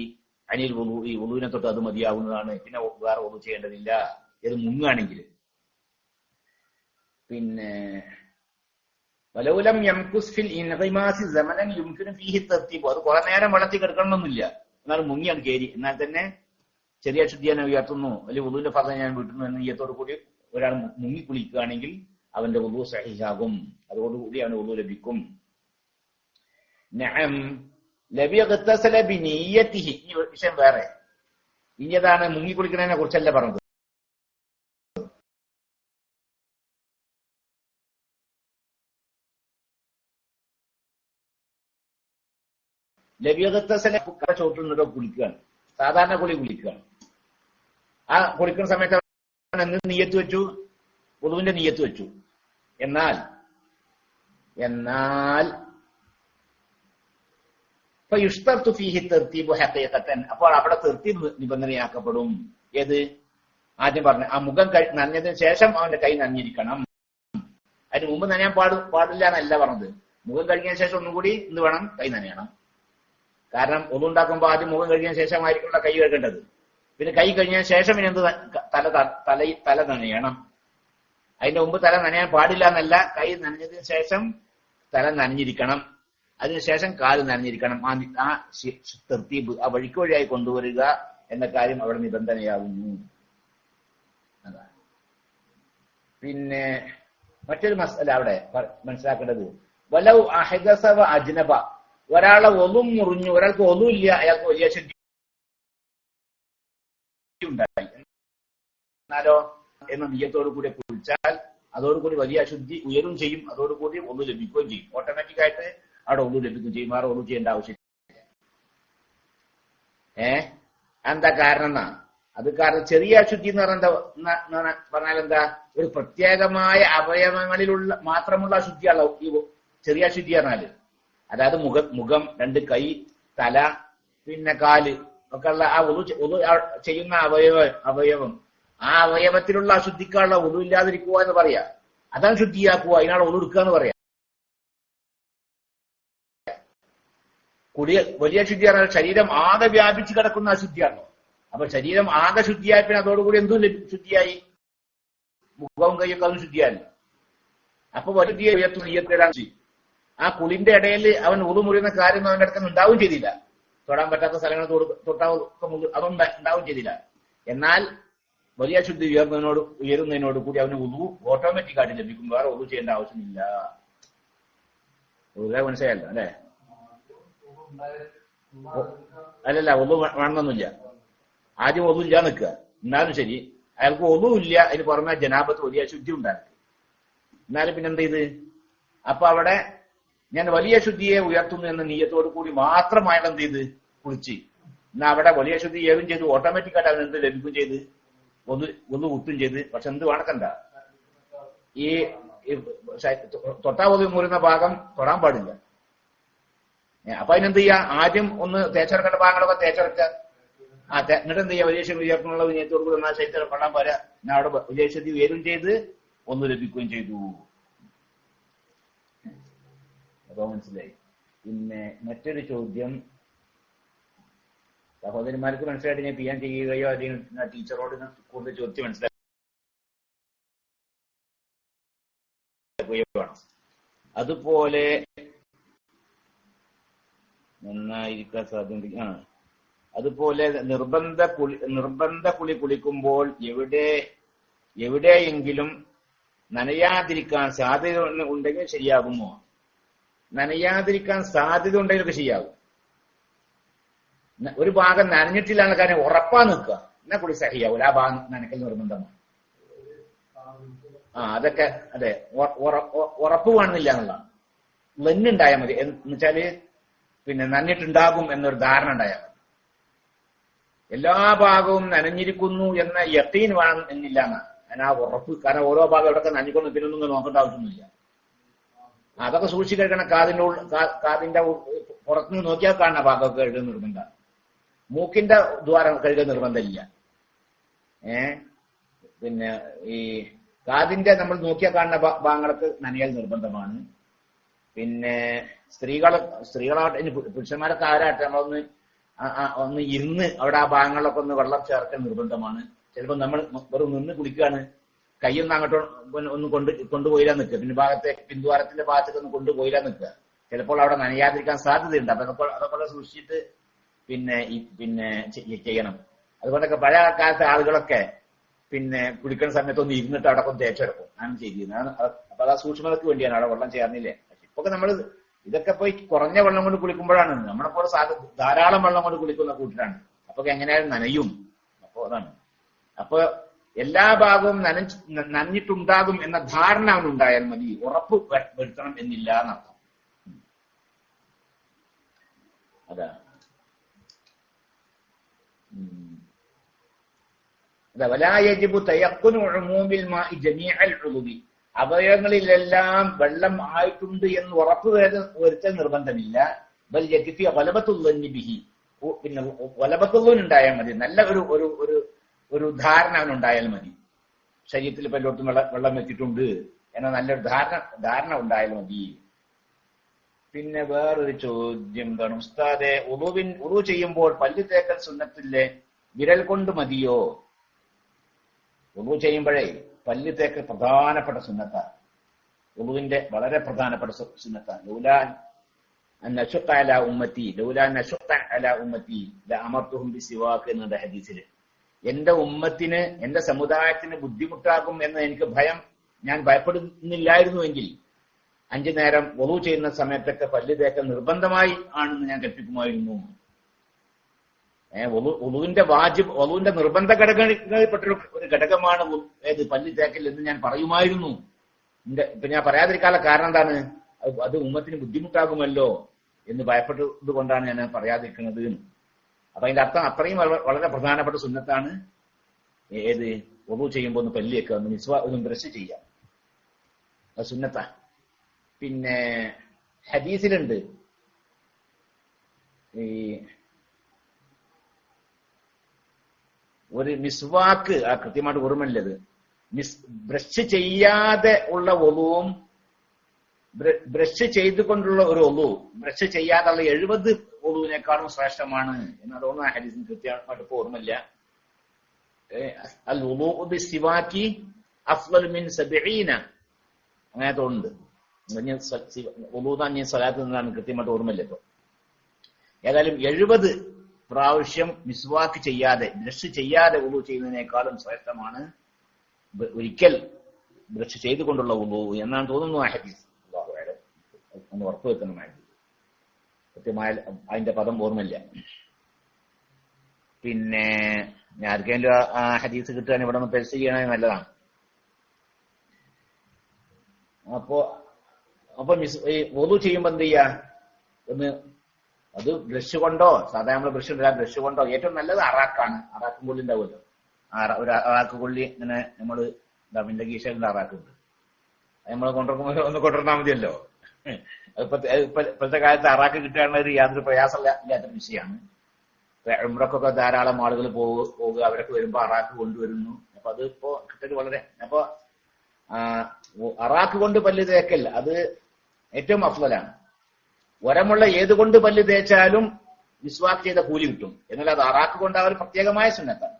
അനിൽ വുളുഇ, വുളുവിനെ തൊട്ട് അത് മതിയാവുന്നതാണ്, പിന്നെ വേറെ വുളു ചെയ്യേണ്ടതില്ല. ഇത് മുങ്ങുകയാണെങ്കിൽ. പിന്നെ വലൗലം യംകുസ് ഫിൽ ഇൻഗിമാസി സമനൻ യുംകിനു ഫീഹി തർതീബ്, അത് കുറെ നേരം വെള്ളത്തിൽ കിടക്കണമെന്നില്ല, എന്നാൽ മുങ്ങിയാണ് കേരി. എന്നാൽ തന്നെ ചെറിയ ശുദ്ധിയെ ഉയർത്തുന്നു അല്ലെങ്കിൽ വുളുവിന്റെ ഫർള് ഞാൻ വിട്ടുന്നു എന്ന നിയ്യത്തോട് കൂടി ഒരാൾ മുങ്ങി കുളിക്കുകയാണെങ്കിൽ അവന്റെ വുളു സഹീഹാകും, അതോടുകൂടി അവന് വുളു ലഭിക്കും. നഅം ലബിയഗ്തസല ബിനിയ്യതിഹി, ഈ വിഷയം വേറെ. ഇനിയതാണ് മുങ്ങി കുളിക്കുന്നതിനെ കുറിച്ചല്ല പറഞ്ഞത്. ലബിയഗ്തസല ചോട്ടുന്നതോ കുളിക്കുകയാണ്, സാധാരണ കുളിക്കുകയാണ്. ആ കുളിക്കുന്ന സമയത്ത് എന്ത് നിയ്യത്ത് വെച്ചു? വുളുവിന്റെ നിയ്യത്ത് വെച്ചു. എന്നാൽ യുഷ്തർതു ഫീഹി തർതീബു ഹഖീഖത്തൻ, അപ്പോൾ അവിടെ തർതീബ് നിബന്ധനയാക്കപ്പെടും. ഏത്? ആദ്യം പറഞ്ഞ ആ മുഖം നനഞ്ഞതിന് ശേഷം അവന്റെ കൈ നനഞ്ഞിരിക്കണം. അതിന് മുമ്പ് നനയാൻ പാടില്ല എന്നല്ല പറഞ്ഞത്. മുഖം കഴുകിയ ശേഷം ഒന്നും കൂടി എന്ത് വേണം? കൈ നനയണം. കാരണം ഒന്നുണ്ടാക്കുമ്പോൾ ആദ്യം മുഖം കഴുകിയ ശേഷമായിരിക്കുള്ള കൈ കഴുകേണ്ടത്. പിന്നെ കൈ കഴിഞ്ഞ ശേഷം പിന്നെ എന്ത്? തല നനയണം. അതിന്റെ മുമ്പ് തല നനയാൻ പാടില്ല എന്നല്ല, കൈ നനഞ്ഞതിന് ശേഷം തല നനഞ്ഞിരിക്കണം, അതിനുശേഷം കാല് നനഞ്ഞിരിക്കണം. ആ തർത്തീബ്, ആ വഴിയായി കൊണ്ടുവരിക എന്ന കാര്യം അവിടെ നിബന്ധനയാവുന്നു. അതാണ്. പിന്നെ മറ്റൊരു മസല അവിടെ മനസ്സിലാക്കേണ്ടത്, വലൗ അഹദസ വ അജ്നബ, ഒരാളെ ഒന്നും മുറിഞ്ഞു, ഒരാൾക്ക് ഒന്നുമില്ല, അയാൾക്ക് വലിയ ശുദ്ധി ഉണ്ടായി, എന്നാലോ എന്ന നിയ്യത്തോടു കൂടി കുളിച്ചാൽ അതോടുകൂടി വലിയ അശുദ്ധി ഉയരും ചെയ്യും, അതോടുകൂടി ഒന്നു ലഭിക്കുകയും ചെയ്യും. ഓട്ടോമാറ്റിക്കായിട്ട് അവിടെ ഒന്നു ലഭിക്കുകയും ചെയ്യും, വേറെ ഒന്നു ചെയ്യേണ്ട ആവശ്യമില്ല. എന്താ കാരണം എന്നാ? അത് കാരണം ചെറിയ അശുദ്ധി എന്ന് പറഞ്ഞാൽ എന്താ? ഒരു പ്രത്യേകമായ അവയവങ്ങളിലുള്ള മാത്രമുള്ള അശുദ്ധിയാണല്ലോ ഈ ചെറിയ അശുദ്ധി പറഞ്ഞാല്. അതായത് മുഖം, 2 കൈ, തല, പിന്നെ കാല് ഒക്കെ ഉള്ള ആ ഒതു ചെയ്യുന്ന അവയവം, ആ അവയവത്തിലുള്ള അശുദ്ധിക്കാനുള്ള ഒതു ഇല്ലാതിരിക്കുക എന്ന് പറയാ. അതാണ് ശുദ്ധിയാക്കുക, അതിനാണ് ഒതു എടുക്കുക എന്ന് പറയാ. വലിയ ശുദ്ധി പറഞ്ഞാൽ ശരീരം ആകെ വ്യാപിച്ചു കിടക്കുന്ന അശുദ്ധിയാണോ. അപ്പൊ ശരീരം ആകെ ശുദ്ധിയായി പിന്നെ അതോടുകൂടി എന്തും ശുദ്ധിയായി, മുഖവും കൈയൊക്കെ അതും ശുദ്ധിയായി. അപ്പൊ വലിയ ഉയർത്തുയർത്തരാൻ ചെയ്യും. ആ കുളിന്റെ ഇടയിൽ അവൻ ഉളു മുറിയുന്ന കാര്യം അവന്റെ അടുത്ത് ഉണ്ടാവും ചെയ്തില്ല, തൊടാൻ പറ്റാത്ത സ്ഥലങ്ങൾ അതൊന്നും ഉണ്ടാവും ചെയ്തില്ല. എന്നാൽ വലിയ ശുദ്ധി ഉയരുന്നതിനോട് കൂടി അവന് ഉളു ഓട്ടോമാറ്റിക് ആയിട്ട് ലഭിക്കും, വേറെ ഉളു ചെയ്യേണ്ട ആവശ്യമില്ല. മനസ്സിലായല്ലോ അല്ലെ? അല്ലല്ല, ഒന്നു വേണമെന്നൊന്നുമില്ല. ആദ്യം ഒന്നുമില്ല നിൽക്കുക, എന്നാലും ശരി അയാൾക്ക് ഒന്നുമില്ല, അതിന് പുറമെ ജനാപത്ത് വലിയ ശുദ്ധി ഉണ്ടാക്കി, എന്നാലും പിന്നെ എന്ത് ചെയ്ത്? അപ്പൊ അവിടെ ഞാൻ വലിയ ശുദ്ധിയെ ഉയർത്തുന്നു എന്ന നീയത്തോടു കൂടി മാത്രമായിട്ട് എന്ത് ചെയ്ത്? കുളിച്ച്. എന്നാ അവിടെ വലിയ ശുദ്ധി ഏതും ചെയ്ത് ഓട്ടോമാറ്റിക്കായിട്ട് അവൻ എന്ത് ലഭിക്കുകയും ചെയ്ത്? ഒന്ന് കുത്തും ചെയ്ത്. പക്ഷെ എന്ത് വേണക്കണ്ട, ഈ തൊട്ടാ ഒതു മുറിയുന്ന ഭാഗം തൊടാൻ പാടില്ല. അപ്പൊ അതിനെന്ത് ചെയ്യാ? ആദ്യം ഒന്ന് തേച്ചിറക്കേണ്ട ഭാഗങ്ങളൊക്കെ തേച്ചിറക്കുക. എന്നിട്ട് എന്ത് ചെയ്യാ? വലിയ ശുദ്ധി ഉയർത്തുന്നുള്ള വിനയത്തോടു കൂടി ഒന്നാ ശരീരത്തിൽ കൊള്ളാൻ പോരാ. ഞാൻ അവിടെ വലിയ ശുദ്ധി ഉയരും ചെയ്ത് ഒന്ന് ലഭിക്കുകയും ചെയ്തു. അപ്പൊ മനസ്സിലായി. പിന്നെ മറ്റൊരു ചോദ്യം, സഹോദരിമാർക്ക് മനസ്സിലായിട്ട് ഞാൻ ചെയ്യാൻ ചെയ്യുകയോ അല്ലെങ്കിൽ ടീച്ചറോട് കൂടുതൽ ചോദിച്ച് മനസ്സിലാക്കുകയോ വേണം. അതുപോലെ നന്നായിരിക്കാൻ സാധ്യത. അതുപോലെ നിർബന്ധ കുളി കുളിക്കുമ്പോൾ എവിടെയെങ്കിലും നനയാതിരിക്കാൻ സാധ്യത ഉണ്ടെങ്കിൽ ശരിയാകുമോ? നനയാതിരിക്കാൻ സാധ്യത ഉണ്ടെങ്കിലൊക്കെ ശരിയാകും. ഒരു ഭാഗം നനഞ്ഞിട്ടില്ലാന്ന കാര്യം ഉറപ്പാ നിൽക്കുക, എന്നാ കുളി സഹിയാവൂല. ആ ഭാഗം നനയ്ക്കൽ നിർബന്ധമാണ്. അതൊക്കെ അതെ, ഉറപ്പ് കാണുന്നില്ല എന്നുള്ളതാണ്. ലെന്നുണ്ടായാൽ മതി. എന്നുവെച്ചാല് പിന്നെ നനഞ്ഞിട്ടുണ്ടാകും എന്നൊരു ധാരണ ഉണ്ടായാൽ മതി. എല്ലാ ഭാഗവും നനഞ്ഞിരിക്കുന്നു എന്ന യഖീൻ വേണം എന്നില്ല എന്നാ അതിനാ ഉറപ്പ്. കാരണം ഓരോ ഭാഗം എവിടെയൊക്കെ നനഞ്ഞിക്കൊണ്ട് പിന്നൊന്നും നോക്കേണ്ട ആവശ്യമൊന്നുമില്ല. അതൊക്കെ സൂക്ഷിച്ച് കഴിക്കണം. കാതിന്റെ പുറത്തുനിന്ന് നോക്കിയാൽ കാണുന്ന ഭാഗമൊക്കെ കഴുകുന്ന നിർബന്ധമാണ്. മൂക്കിന്റെ ദ്വാരം കഴുകുന്ന നിർബന്ധമില്ല. പിന്നെ ഈ കാതിന്റെ നമ്മൾ നോക്കിയാൽ കാണുന്ന ഭാഗങ്ങൾക്ക് നനയൽ നിർബന്ധമാണ്. പിന്നെ സ്ത്രീകളാവട്ടെ ഇനി പുരുഷന്മാരൊക്കെ ആരാട്ടെ ഒന്ന് ഇരുന്ന് അവിടെ ആ ഭാഗങ്ങളിലൊക്കെ ഒന്ന് വെള്ളം ചേർക്കൽ നിർബന്ധമാണ്. ചിലപ്പോൾ നമ്മൾ വെറും നിന്ന് കുളിക്കുകയാണ്, കൈയൊന്നും അങ്ങോട്ട് ഒന്ന് കൊണ്ടുപോയില്ലാ നിൽക്കുക, പിന്നെ പിൻദ്വാരത്തിന്റെ ഭാഗത്തേക്ക് ഒന്ന് കൊണ്ടുപോയില്ലാ നിൽക്കുക. ചിലപ്പോൾ അവിടെ നനയാതിരിക്കാൻ സാധ്യതയുണ്ട്. അപ്പൊ അതൊക്കെ സൂക്ഷിച്ചിട്ട് പിന്നെ ചെയ്യണം. അതുകൊണ്ടൊക്കെ പഴയ കാലത്തെ ആളുകളൊക്കെ പിന്നെ കുളിക്കുന്ന സമയത്ത് ഒന്ന് ഇരുന്നിട്ട് അവിടെ ഒന്ന് തേച്ചെടുക്കും. അങ്ങനെ ചെയ്തിരുന്നത്. അപ്പൊ അത് ആ സൂക്ഷ്മതയ്ക്ക് വേണ്ടിയാണ്. അവിടെ വെള്ളം ചേർന്നില്ലേ. ഇപ്പൊക്കെ നമ്മൾ ഇതൊക്കെ പോയി കുറഞ്ഞ വെള്ളം കൊണ്ട് കുളിക്കുമ്പോഴാണ്. നമ്മളെപ്പോലെ ധാരാളം വെള്ളം കൊണ്ട് കുളിക്കുന്ന കൂട്ടരാണ്. അപ്പൊ എങ്ങനെയായാലും നനയും. അപ്പൊ അതാണ്. അപ്പൊ എല്ലാ ഭാഗവും നനഞ്ഞിട്ടുണ്ടാകും എന്ന ധാരണ അവനുണ്ടായാൽ മതി. ഉറപ്പ് വരുത്തണം എന്നില്ല എന്നർത്ഥം. അതാ വലായജിബു തയഖ്ഖുനു ഉമൂമിൽ മാഇ ജമീഅൽ ഉളുവി. അവയവങ്ങളിലെല്ലാം വെള്ളം ആയിട്ടുണ്ട് എന്ന് ഉറപ്പ് വരുത്തൽ നിർബന്ധമില്ല. ബൽ യക്ഫി ഗലബത്തുൽ ബിഹി. പിന്നെ ഗലബത്തുൽ ഉണ്ടായാൽ മതി. നല്ല ഒരു ധാരണ അവനുണ്ടായാൽ മതി. ശരീരത്തിൽ ഇപ്പൊ എല്ലായിടത്തും വെള്ളം വെച്ചിട്ടുണ്ട് എന്ന നല്ലൊരു ധാരണ ഉണ്ടായാൽ മതി. പിന്നെ വേറൊരു ചോദ്യം എന്താണ് ഉസ്താദെ, ഉളു ചെയ്യുമ്പോൾ പല്ല് തേക്കൽ സുന്നത്തില്ലേ, വിരൽ കൊണ്ട് മതിയോ? ഉളു ചെയ്യുമ്പോഴേ പല്ല് തേക്കൽ പ്രധാനപ്പെട്ട സുന്നത്താണ്. ഉളുവിന്റെ വളരെ പ്രധാനപ്പെട്ട സുന്നത്താണ്. ലൗലാൻ നശുഖ അലാ ഉമ്മത്തി ലഅമർതുഹും ബിസിവാക്ക് എന്ന ഹദീസില് എന്റെ ഉമ്മത്തിന്, എന്റെ സമുദായത്തിന് ബുദ്ധിമുട്ടാകും എന്ന് എനിക്ക് ഞാൻ ഭയപ്പെടുന്നില്ലായിരുന്നുവെങ്കിൽ 5 നേരം വുളു ചെയ്യുന്ന സമയത്തൊക്കെ പല്ല് തേക്കൽ നിർബന്ധമായി ആണെന്ന് ഞാൻ കൽപ്പിക്കുമായിരുന്നു. വുളുവിന്റെ നിർബന്ധ ഘടകങ്ങളിൽപ്പെട്ട ഒരു ഘടകമാണ് ഏത് പല്ല് തേക്കൽ എന്ന് ഞാൻ പറയുമായിരുന്നു. ഇപ്പൊ ഞാൻ പറയാതിരിക്കാനുള്ള കാരണം എന്താണ്? അത് ഉമ്മത്തിന് ബുദ്ധിമുട്ടാകുമല്ലോ എന്ന് ഭയപ്പെട്ടത് കൊണ്ടാണ് ഞാൻ പറയാതിരിക്കുന്നത്. അപ്പൊ അതിന്റെ അർത്ഥം അത്രയും വളരെ പ്രധാനപ്പെട്ട സുന്നത്താണ്. ഏത് വുളു ചെയ്യുമ്പോൾ ഒന്ന് പല്ലിയൊക്കെ ഒന്ന് ബ്രഷ് ചെയ്യാം, അത് സുന്നത്താ. പിന്നെ ഹദീസിലുണ്ട് ഈ ഒരു മിസ്വാക്ക്, കൃത്യമായിട്ട് ഓർമ്മയില്ലത്, ബ്രഷ് ചെയ്യാതെ ഉള്ള വുളുവും ബ്രഷ് ചെയ്തുകൊണ്ടുള്ള ഒരു വുളു, ബ്രഷ് ചെയ്യാതുള്ള 70 വുളുവിനേക്കാളും ശ്രേഷ്ഠമാണ് എന്ന് തോന്നുന്നു. ആ ഹദീസിന് കൃത്യമായിട്ട് ഇപ്പൊ ഓർമ്മയില്ല. അൽ വുളൂഉ ബിസ്സിവാക്കി അഫ്ളലു മിൻ 70 അങ്ങനെ തോന്നുന്നുണ്ട്. വുളൂദാൻ സ്വലാത്ത് നിന്നാണ് കൃത്യമായിട്ട് ഓർമ്മയില്ല ഇപ്പൊ. ഏതായാലും 70 പ്രാവശ്യം മിസ്വാക്ക് ചെയ്യാതെ, ബ്രഷ് ചെയ്യാതെ വുളു ചെയ്യുന്നതിനേക്കാളും ശ്രേഷ്ഠമാണ് ഒരിക്കൽ ബ്രഷ് ചെയ്തുകൊണ്ടുള്ള വുളു എന്നാണ് തോന്നുന്നു ആ ഹദീസ്. ഒന്ന് ഉറപ്പുവെക്കണമായിരുന്നു. കൃത്യമായ അതിന്റെ പദം ഓർമ്മയില്ല. പിന്നെ ആർക്കെങ്കിലും ആ ഹദീസ് കിട്ടുകയാണെങ്കിൽ ഇവിടെ ഒന്ന് പെർസ് ചെയ്യണമെങ്കിൽ നല്ലതാണ്. അപ്പൊ ഈ വുളു ചെയ്യുമ്പോ എന്ത് ചെയ്യാ? അത് ബ്രഷ് കൊണ്ടോ, സാധാരണ നമ്മള് ബ്രഷ് ഉണ്ടല്ല, ബ്രഷ് കൊണ്ടോ ഏറ്റവും നല്ലത് അറാക്കാണ്. അറാക്കും കൊള്ളി ഉണ്ടാവുമല്ലോ, ഒരു അറാക്ക് കൊള്ളി ഇങ്ങനെ നമ്മള് ഡബിന്റെ കീശയിലുള്ള അറാക്കുണ്ട്, നമ്മള് ഒന്ന് കൊണ്ടുവന്നാൽ മതിയല്ലോ. ഇപ്പോഴത്തെ കാലത്ത് അറാക്ക് കിട്ടുകയാണെങ്കിൽ യാതൊരു പ്രയാസമില്ലാത്തൊരു വിഷയമാണ്. ഉംറക്കൊക്കെ ധാരാളം ആളുകൾ പോവുക, അവരൊക്കെ വരുമ്പോ അറാക്ക് കൊണ്ടുവരുന്നു. അപ്പൊ അത് ഇപ്പോ കിട്ടല് വളരെ. അപ്പൊ അറാക്ക് കൊണ്ട് പല്ല് തേക്കൽ അത് ഏറ്റവും അഫ്ളലാണ്. ഉരമുള്ള ഏതുകൊണ്ട് പല്ല് തേച്ചാലും മിസ്വാക്ക് ചെയ്ത കൂലി കിട്ടും. എന്നാൽ അത് അറാക്ക് കൊണ്ട് ആ ഒരു പ്രത്യേകമായ സുന്നത്താണ്.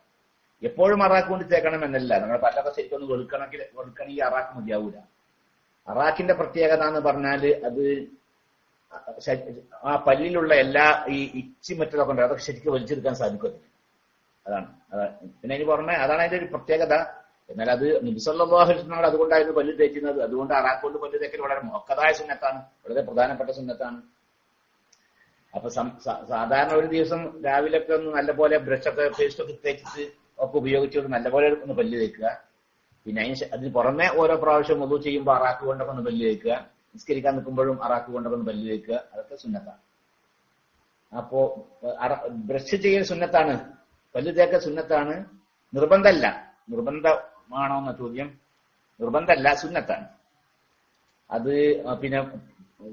എപ്പോഴും അറാക്ക് കൊണ്ട് തേക്കണം എന്നല്ല. നിങ്ങൾ പല്ലൊക്കെ ശരിക്കൊന്ന് വെളുക്കണമെങ്കിൽ അറാക്ക് മതിയാവൂല. അറാക്കിന്റെ പ്രത്യേകത എന്ന് പറഞ്ഞാൽ അത് ആ പല്ലിലുള്ള എല്ലാ ഈ ഇച്ചി മറ്റതൊക്കെ ഉണ്ട്, അതൊക്കെ ശരിക്കും വലിച്ചെടുക്കാൻ സാധിക്കും. അതാണ്. പിന്നെ അതിന് പുറമെ അതാണ് അതിന്റെ ഒരു പ്രത്യേകത. എന്നാൽ അത് നബി സല്ലല്ലാഹു അലൈഹി വസല്ലം അതുകൊണ്ടായിരുന്നു പല്ല് തേക്കുന്നത്. അതുകൊണ്ട് അറാക്ക് കൊണ്ട് പല്ല് തേക്കൽ വളരെ മുഅക്കദായ സുന്നത്താണ്, വളരെ പ്രധാനപ്പെട്ട സുന്നത്താണ്. അപ്പൊ സാധാരണ ഒരു ദിവസം രാവിലൊക്കെ ഒന്ന് നല്ലപോലെ ബ്രഷൊക്കെ പേസ്റ്റൊക്കെ തേച്ചിട്ട് ഒക്കെ ഉപയോഗിച്ചിട്ട് നല്ലപോലെ ഒന്ന് പല്ല് തേക്കുക. പിന്നെ അതിന് പുറമെ ഓരോ പ്രാവശ്യം വുളൂ ചെയ്യുമ്പോൾ അറാക്ക് കൊണ്ടൊക്കെ ഒന്ന് പല്ല് തേക്കുക. നിസ്കരിക്കാൻ നിൽക്കുമ്പോഴും അറാക്ക് കൊണ്ടൊക്കെ ഒന്ന് പല്ല് തേക്കുക. അതൊക്കെ സുന്നത്താണ്. അപ്പോ ബ്രഷ് ചെയ്യൽ സുന്നത്താണ്, പല്ല് തേക്ക സുന്നത്താണ്. നിർബന്ധമല്ല. നിർബന്ധമാണോ എന്ന ചോദ്യം, നിർബന്ധമല്ല, സുന്നത്താണ്. അത് പിന്നെ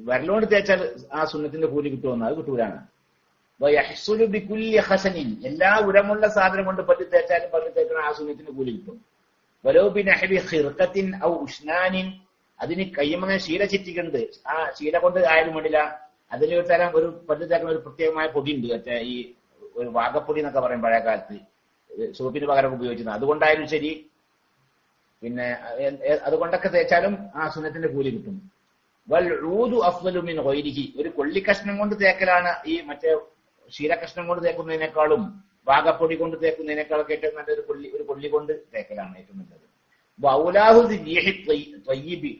വിരലുകൊണ്ട് തേച്ചാൽ ആ സുന്നത്തിന്റെ കൂലി കിട്ടുമെന്ന് അത് കിട്ടൂലാണ്. എല്ലാ ഉരമുള്ള സാധനം കൊണ്ട് പല്ല് തേച്ചാലും പല്ല് തേക്കണം ആ സുന്നത്തിന്റെ കൂലി കിട്ടും. അതിന് കയ്യമങ്ങനെ ശീല ചിറ്റിക്കുന്നുണ്ട്, ആ ശീല കൊണ്ട് ആയാലും വേണ്ടില്ല. അതിലൊരു തരം ഒരു പല്ല് തേക്കുന്ന ഒരു പ്രത്യേകമായ പൊടി ഉണ്ട്, മറ്റേ ഈ ഒരു വാഗപ്പൊടി എന്നൊക്കെ പറയും പഴയ കാലത്ത്, സോപ്പിന് പകരം ഉപയോഗിച്ചിരുന്നത്. അതുകൊണ്ടായാലും ശരി, പിന്നെ അതുകൊണ്ടൊക്കെ തേച്ചാലും ആ സുന്നത്തിന്റെ കൂലി കിട്ടും. ഒരു കൊള്ളിക്കഷ്ണം കൊണ്ട് തേക്കലാണ് ഈ മറ്റേ ക്ഷീരകഷ്ണം കൊണ്ട് തേക്കുന്നതിനേക്കാളും വാഗപ്പൊടി കൊണ്ട് തേക്കുന്നതിനേക്കാളൊക്കെ ഏറ്റവും നല്ലൊരു ഒരു കൊള്ളി കൊണ്ട് തേക്കലാണ് ഏറ്റവും നല്ലത്.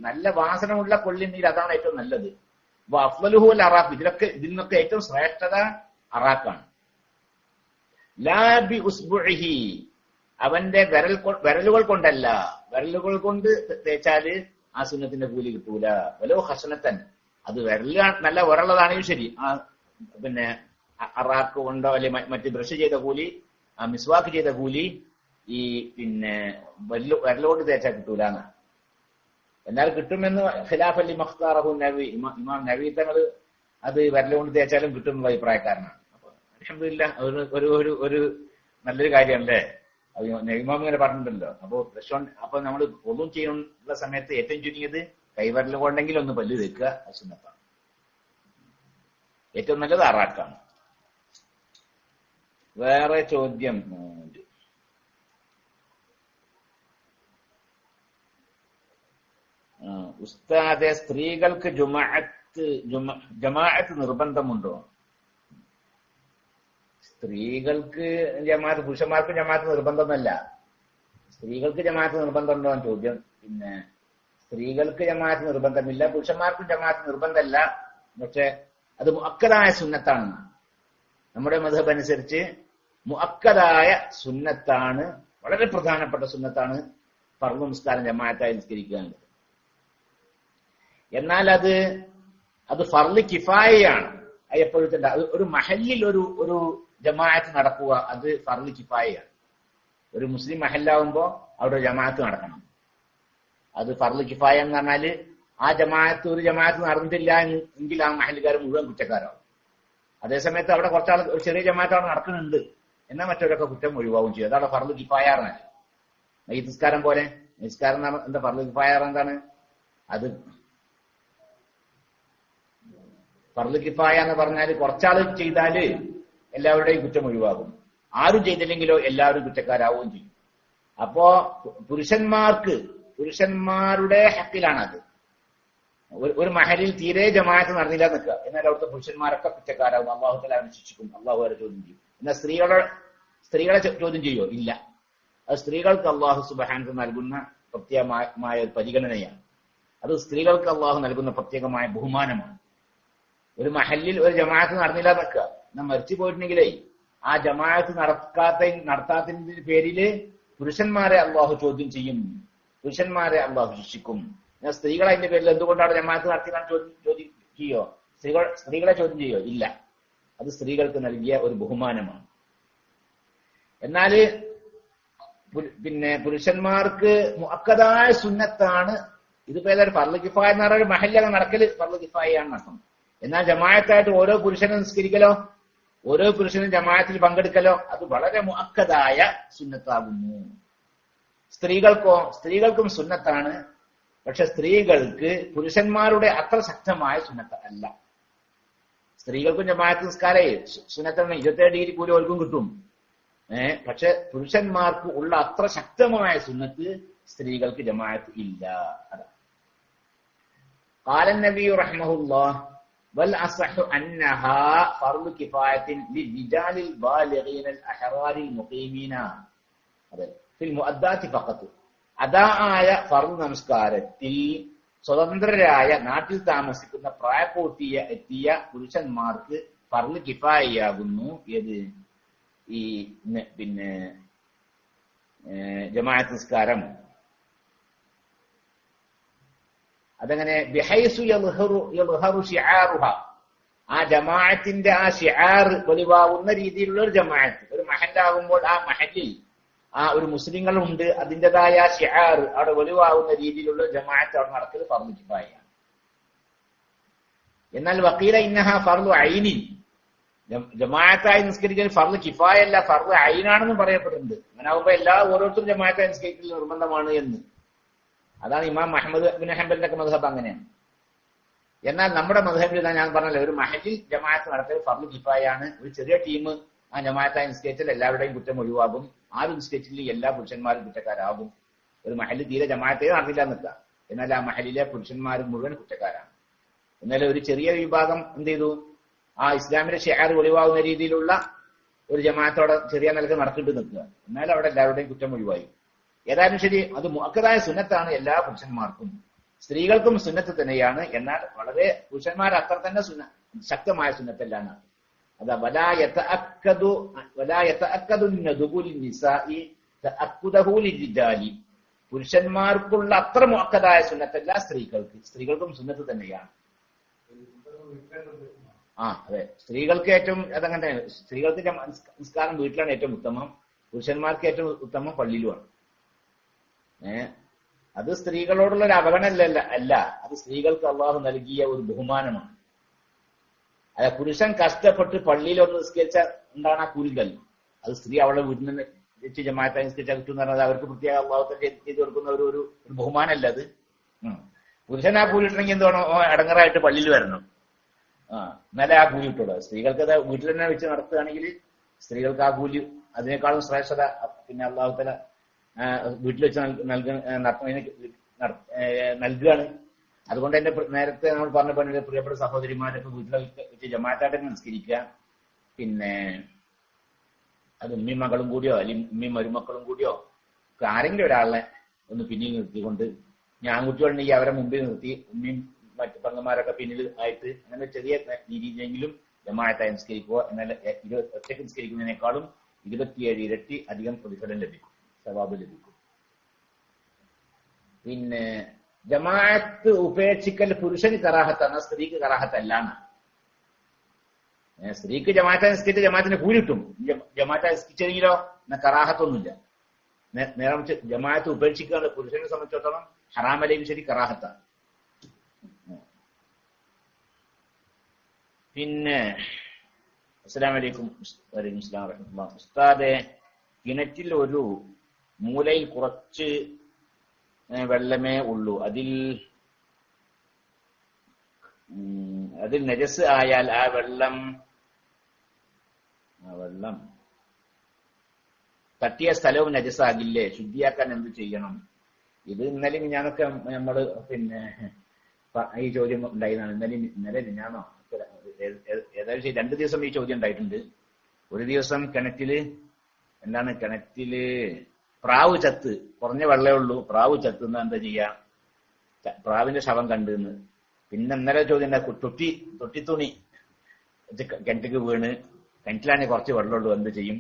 നല്ല വാസനമുള്ള കൊള്ളിനീർ അതാണ് ഏറ്റവും നല്ലത്. അഫ്ളലുഹുൽ അറാഖ്, ഇതിൽ നിന്നൊക്കെ ഏറ്റവും ശ്രേഷ്ഠത അറാഖാണ്. ലാബി ഉസ്ബുഇഹി, അവന്റെ വിരലുകൾ കൊണ്ടല്ല, വിരലുകൾ കൊണ്ട് തേച്ചാല് ആ സുന്നത്തിന്റെ കൂലി കിട്ടൂല. വലോ ഹസനത്തൻ, അത് വിരല് നല്ല ഉരള്ളതാണെങ്കിൽ ശരി, ആ പിന്നെ അറാക്ക് കൊണ്ടോ അല്ലെ മറ്റ് ബ്രഷ് ചെയ്ത കൂലി, ആ മിസ്വാക്ക് ചെയ്ത കൂലി ഈ പിന്നെ വിരലുകൊണ്ട് തേച്ചാൽ കിട്ടൂല എന്നാണ്. എന്നാൽ കിട്ടുമെന്ന് ഖിലാഫ് അലി മഖ്താറഹു നബി, ഇമാം നബി തങ്ങൾ അത് വിരലുകൊണ്ട് തേച്ചാലും കിട്ടുമെന്നുള്ള അഭിപ്രായക്കാരനാണ്. അപ്പൊ അൽഹംദുലില്ലാഹ് ഒരു നല്ലൊരു കാര്യമല്ലേ, അത് ഇമാം ഇങ്ങനെ പറഞ്ഞിട്ടുണ്ടല്ലോ. അപ്പൊ നമ്മൾ ഒന്നും ചെയ്യാനുള്ള സമയത്ത് ഏറ്റവും ചുരുങ്ങിയത് കൈവിരൽ കൊണ്ടെങ്കിലും ഒന്ന് പല്ല് തേക്കുക, അത് സുന്നത്താണ്. ഏറ്റവും നല്ലത് അറാക്കാണ്. വേറെ ചോദ്യം, ഉസ്താദെ, സ്ത്രീകൾക്ക് ജമാഅത്ത് നിർബന്ധമുണ്ടോ? സ്ത്രീകൾക്ക് ജമാഅത്ത്, പുരുഷന്മാർക്ക് ജമാഅത്ത് നിർബന്ധമൊന്നുമല്ല. സ്ത്രീകൾക്ക് ജമാഅത്ത് നിർബന്ധമുണ്ടോ എന്ന് ചോദ്യം. പിന്നെ സ്ത്രീകൾക്ക് ജമാഅത്ത് നിർബന്ധമില്ല, പുരുഷന്മാർക്കും ജമാഅത്ത് നിർബന്ധമല്ല. പക്ഷെ അത് മുഅക്കദായ സുന്നത്താണ്. നമ്മുടെ മദ്ഹബ് അനുസരിച്ച് മുഅക്കദായ സുന്നത്താണ്, വളരെ പ്രധാനപ്പെട്ട സുന്നത്താണ് ഫർള് നിസ്കാരം ജമാഅത്തായി നിസ്കരിക്കുക എന്നത്. എന്നാൽ അത് ഫർള് കിഫായയാണ്. എപ്പോഴത്തെ അത് ഒരു മഹല്ലിൽ ഒരു ജമാഅത്ത് നടക്കുക, അത് ഫർള് കിഫായയാണ്. ഒരു മുസ്ലിം മഹല്ലാവുമ്പോ അവിടെ ജമാഅത്ത് നടക്കണം. അത് ഫർള് കിഫായ എന്ന് പറഞ്ഞാല് ആ ഒരു ജമാഅത്ത് നടന്നിട്ടില്ല എങ്കിൽ ആ മഹല്ലുകാർ മുഴുവൻ കുറ്റക്കാരാവും. അതേസമയത്ത് അവിടെ കുറച്ചാൾ ഒരു ചെറിയ ജമാഅത്താണ് നടക്കുന്നുണ്ട്, എന്നാൽ മറ്റവരൊക്കെ കുറ്റം ഒഴിവാകും ചെയ്യും. അതാണ് ഫർള് കിഫായ പറഞ്ഞാൽ. ഈ നിസ്കാരം പോലെ, നിസ്കാരം എന്താ ഫർള് കിഫായ എന്താണ്? അത് ഫർള് കിഫായ എന്ന് പറഞ്ഞാൽ കുറച്ചാൾ ചെയ്താല് എല്ലാവരുടെയും കുറ്റം ഒഴിവാകും. ആരും ചെയ്തില്ലെങ്കിലോ എല്ലാവരും കുറ്റക്കാരാവുകയും ചെയ്യും. അപ്പോ പുരുഷന്മാരുടെ ഹക്കിലാണ് അത്. ഒരു മഹലിൽ തീരെ ജമാഅത്ത് നടന്നില്ല നിൽക്കുക, എന്നാൽ അവിടുത്തെ പുരുഷന്മാരൊക്കെ കുറ്റക്കാരാകും. അള്ളാഹു തആല അവരെ ശിക്ഷിക്കും, അള്ളാഹു അവരെ ചോദ്യം ചെയ്യും. എന്നാൽ സ്ത്രീകളെ ചോദ്യം ചെയ്യോ? ഇല്ല. അത് സ്ത്രീകൾക്ക് അള്ളാഹു സുബ്ഹാനഹു നൽകുന്ന പ്രത്യേകമായ ഒരു പരിഗണനയാണ്. അത് സ്ത്രീകൾക്ക് അള്ളാഹു നൽകുന്ന പ്രത്യേകമായ ബഹുമാനമാണ്. ഒരു മഹല്ലിൽ ഒരു ജമാഅത്ത് നടന്നില്ല നിൽക്കുക, എന്നാൽ മരിച്ചു പോയിട്ടുണ്ടെങ്കിലേ ആ ജമാഅത്ത് നടത്താത്തതിന്റെ പേരില് പുരുഷന്മാരെ അള്ളാഹു ചോദ്യം ചെയ്യും, പുരുഷന്മാരെ അള്ളാഹു ശിക്ഷിക്കും. എന്നാൽ സ്ത്രീകൾ അതിന്റെ പേരിൽ എന്തുകൊണ്ടാണ് ജമാഅത്ത് നടത്തിയെന്ന് ചോദ്യം ചെയ്യോ? സ്ത്രീകളെ ചോദ്യം ചെയ്യോ? ഇല്ല. അത് സ്ത്രീകൾക്ക് നൽകിയ ഒരു ബഹുമാനമാണ്. എന്നാല് പിന്നെ പുരുഷന്മാർക്ക് മുഅക്കദായ സുന്നത്താണ്. ഇതിപ്പോ ഏതായാലും ഫർള് കിഫായ എന്ന് പറഞ്ഞാൽ മഹല്ലൊക്കെ നടക്കല് ഫർള് കിഫായയാണ് നടത്തും. എന്നാൽ ജമാഅത്തായിട്ട് ഓരോ പുരുഷനും നിസ്കരിക്കലോ, ഓരോ പുരുഷനും ജമാഅത്തിൽ പങ്കെടുക്കലോ അത് വളരെ മുഅക്കദായ സുന്നത്താകുന്നു. സ്ത്രീകൾക്കും സുന്നത്താണ്. പക്ഷെ സ്ത്രീകൾക്ക് പുരുഷന്മാരുടെ അത്ര ശക്തമായ സുന്നത്ത് അല്ല. സ്ത്രീകൾക്കും ജമാഅത്ത് നിസ്കാരേ സുന്നത്താണ്, 27 ഡിഗ്രി കൂലി ഓൽക്കും കിട്ടും. പക്ഷെ പുരുഷന്മാർക്ക് ഉള്ള അത്ര ശക്തമായ സുന്നത്ത് സ്ത്രീകൾക്ക് ജമാഅത്ത് ഇല്ല. അതാണ് ഖാല നബി റഹ്മഹുല്ലാഹ് വൽ അസ്ഹു അന്നഹാ ഫർളു കിഫായത്തിൻ ലിരിജാലിൽ ബാലിഗീനൽ അഹ്റാരിൽ മുഖീമീന അതെ ഫിൽ മുഅദ്ദാത്തി ഫഖത്ത്. അദാആയ ഫർള് നമസ്കാരത്തിൽ സ്വതന്ത്രരായ നാട്ടിൽ താമസിക്കുന്ന പ്രായപൂർത്തിയ എത്തിയ പുരുഷന്മാർക്ക് ഫർള് കിഫായയാകുന്നു. ഏത് ഈ പിന്നെ ജമാഅത്ത് നിസ്കാരം. അതങ്ങനെ ബിഹൈസു യൽഹറു ശിആറുഹ, ആ ജമാഅത്തിന്റെ ആ ശിആർ വെളിവാകുന്ന രീതിയിലുള്ള ഒരു ജമാഅത്ത്. ഒരു മഹല്ലാകുമ്പോൾ ആ മഹല്ലിൽ ആ ഒരു മുസ്ലിങ്ങളുണ്ട്, അതിൻ്റെതായ ശിആർ അവിടെ വെളിവാകുന്ന രീതിയിലുള്ള ജമാഅത്ത് അവിടെ നടക്കൽ ഫർളു കിഫായയാണ്. എന്നാൽ വഖീല ഇന്നഹ ഫർളു ഐനിൻ, ജമാഅത്തായി നിസ്കരിക്കൽ ഫർളു കിഫായല്ല ഫർളു ഐനാണെന്ന് പറയപ്പെടുന്നുണ്ട്. അങ്ങനെ ആകുമ്പോൾ ഓരോരുത്തരും ജമാഅത്തായി നിസ്കരിക്കൽ നിർബന്ധമാണ് എന്ന്. അതാണ് ഇമാം അഹ്മദ് ബിൻ ഹംബലിന്റെ ഒക്കെ മദ്ഹബ് അങ്ങനെയാണ്. എന്നാൽ നമ്മുടെ മദ്ഹബിൽ ഞാൻ പറഞ്ഞല്ലോ, ഒരു മഹല്ലിൽ ജമാഅത്ത് നടത്തൽ ഫർളു കിഫായാണ്. ഒരു ചെറിയ ടീം ആ ജമാഅത്തായി നിസ്കരിച്ചാൽ എല്ലാവരുടെയും കുറ്റം ഒഴിവാകും. ആരും നിസ്കരിച്ചില്ല എല്ലാ പുരുഷന്മാരും കുറ്റക്കാരാകും. ഒരു മഹല്ലിൽ തീരെ ജമാഅത്തേ നടന്നില്ല നിൽക്കുക, എന്നാൽ ആ മഹല്ലിലെ പുരുഷന്മാർ മുഴുവൻ കുറ്റക്കാരാണ്. എന്നാൽ ഒരു ചെറിയ വിഭാഗം എന്ത് ചെയ്തു, ആ ഇസ്ലാമിന്റെ ഷിആർ ഒഴിവാകുന്ന രീതിയിലുള്ള ഒരു ജമാഅത്തോടെ ചെറിയ നിലക്ക് നടത്തിയിട്ട് നിൽക്കുക, എന്നാൽ അവിടെ എല്ലാവരുടെയും കുറ്റം ഒഴിവായി. ഏതായാലും ശരി, അത് മുഅക്കദായ സുന്നത്താണ് എല്ലാ പുരുഷന്മാർക്കും. സ്ത്രീകൾക്കും സുന്നത്ത് തന്നെയാണ്. എന്നാൽ വളരെ പുരുഷന്മാർ അത്ര തന്നെ ശക്തമായ സുന്നത്തല്ലാണ്. അതാ വലാ യതഅക്കദു നദുബു ലിന്നിസാഇ തഅക്കുദഹു ലിരിജാലി, പുരുഷന്മാർക്കുള്ള അത്ര മുഅക്കദായ സുന്നത്തല്ല സ്ത്രീകൾക്കും സുന്നത്ത് തന്നെയാണ്. അതെ, സ്ത്രീകൾക്ക് ഏറ്റവും അതങ്ങനെ, സ്ത്രീകൾക്ക് നിസ്കാരം വീട്ടിലാണ് ഏറ്റവും ഉത്തമം, പുരുഷന്മാർക്ക് ഏറ്റവും ഉത്തമം പള്ളിയിലുമാണ്. അത് സ്ത്രീകളോടുള്ള ഒരു അവഗണനല്ല, അത് സ്ത്രീകൾക്ക് അള്ളാഹു നൽകിയ ഒരു ബഹുമാനമാണ്. അല്ല, പുരുഷൻ കഷ്ടപ്പെട്ട് പള്ളിയിൽ ഒന്ന് നിസ്കരിച്ച ഉണ്ടാണ് ആ കൂലിതല്ലോ, അത് സ്ത്രീ അവളെ വീട്ടിൽ നിന്ന് വെച്ച് ജമാഅത്തായി നിസ്കരിച്ചാൽ കിട്ടും എന്ന് പറഞ്ഞാൽ അവർക്ക് പ്രത്യേക അള്ളാഹുത്തന്നെ ചെയ്ത് കൊടുക്കുന്ന ഒരു ബഹുമാനമല്ല അത്. പുരുഷൻ ആ കൂലി കിട്ടണമെങ്കിൽ എന്തുവേണം, അടങ്ങറായിട്ട് പള്ളിയിൽ വരണം, എന്നാലേ ആ കൂലി കിട്ടുള്ളൂ. സ്ത്രീകൾക്ക് അത് വീട്ടിൽ തന്നെ വെച്ച് നടത്തുകയാണെങ്കിൽ സ്ത്രീകൾക്ക് ആ കൂലി അതിനേക്കാളും ശ്രേഷ്ഠത പിന്നെ അള്ളാഹുത്തല വീട്ടിൽ വെച്ച് നൽകുകയാണ്. അതുകൊണ്ട് തന്നെ നേരത്തെ നമ്മൾ പറഞ്ഞ പ്രിയപ്പെട്ട സഹോദരിമാരൊക്കെ വീട്ടിൽ വെച്ച് ജമാഅത്തായിട്ട് നിസ്കരിക്കുക. പിന്നെ അത് ഉമ്മയും മകളും കൂടിയോ അല്ലെങ്കിൽ ഉമ്മയും മരുമക്കളും കൂടിയോ ആരെങ്കിലും ഒരാളെ ഒന്ന് പിന്നിൽ നിർത്തിക്കൊണ്ട്, ഞാൻ കുട്ടികളുണ്ടെങ്കിൽ അവരെ മുമ്പിൽ നിർത്തി ഉമ്മയും മറ്റു പെങ്ങന്മാരൊക്കെ പിന്നിൽ ആയിട്ട് അങ്ങനെ ചെറിയ രീതിയിലെങ്കിലും ജമാഅത്തായി നിസ്കരിക്കുക. എന്നാൽ ഒറ്റയ്ക്ക് നിസ്കരിക്കുന്നതിനേക്കാളും 27 ഇരട്ടി അധികം പ്രതിഫലം ലഭിക്കും, സവാബ് ലഭിക്കും. പിന്നെ ജമാഅത്ത് ഉപേക്ഷിക്കൽ പുരുഷന് കറാഹത്താണ്, സ്ത്രീക്ക് കറാഹത്തല്ലാണ്. സ്ത്രീക്ക് ജമാഅത്ത് നിസ്കരിച്ച് ജമാഅത്തിന് കൂലി കിട്ടും, ജമാഅത്ത് നിസ്കരിച്ചെങ്കിലോ എന്ന കറാഹത്തൊന്നുമില്ല. നേരം ജമാഅത്ത് ഉപേക്ഷിക്കുക പുരുഷനെ സംബന്ധിച്ചിടത്തോളം ഹറാമലയും ശരി കറാഹത്താണ്. പിന്നെ അസ്സലാമു അലൈക്കും. വലൈക്കും അസ്സലാം വറഹ്മത്തുള്ളാഹി. ഉസ്താദെ, കിണറ്റിൽ ഒരു മൂലയിൽ കുറച്ച് വെള്ളമേ ഉള്ളൂ, അതിൽ നജസ് ആയാൽ ആ വെള്ളം തട്ടിയ സ്ഥലവും നജസാകില്ലേ? ശുദ്ധിയാക്കാൻ എന്ത് ചെയ്യണം? ഇത് ഇന്നലെ ഞാനൊക്കെ നമ്മള് പിന്നെ ഈ ചോദ്യം ഉണ്ടായിരുന്നാണ്. ഇന്നലെ ഞാനോ ഏതായാലും 2 ദിവസം ഈ ചോദ്യം ഉണ്ടായിട്ടുണ്ട്. ഒരു ദിവസം കിണറ്റില് പ്രാവ് ചത്ത്, കുറഞ്ഞ വെള്ളമേ ഉള്ളൂ, പ്രാവ് ചത്തുന്ന എന്താ ചെയ്യാ? പ്രാവിന്റെ ശവം കണ്ടെന്ന്. പിന്നെ ഇന്നലെ ചോദ്യം തൊട്ടിത്തുണി കിണറ്റിക്ക് വീണ്, കിണറ്റിലാണെങ്കിൽ കുറച്ച് വെള്ളമുള്ളൂ, എന്ത് ചെയ്യും?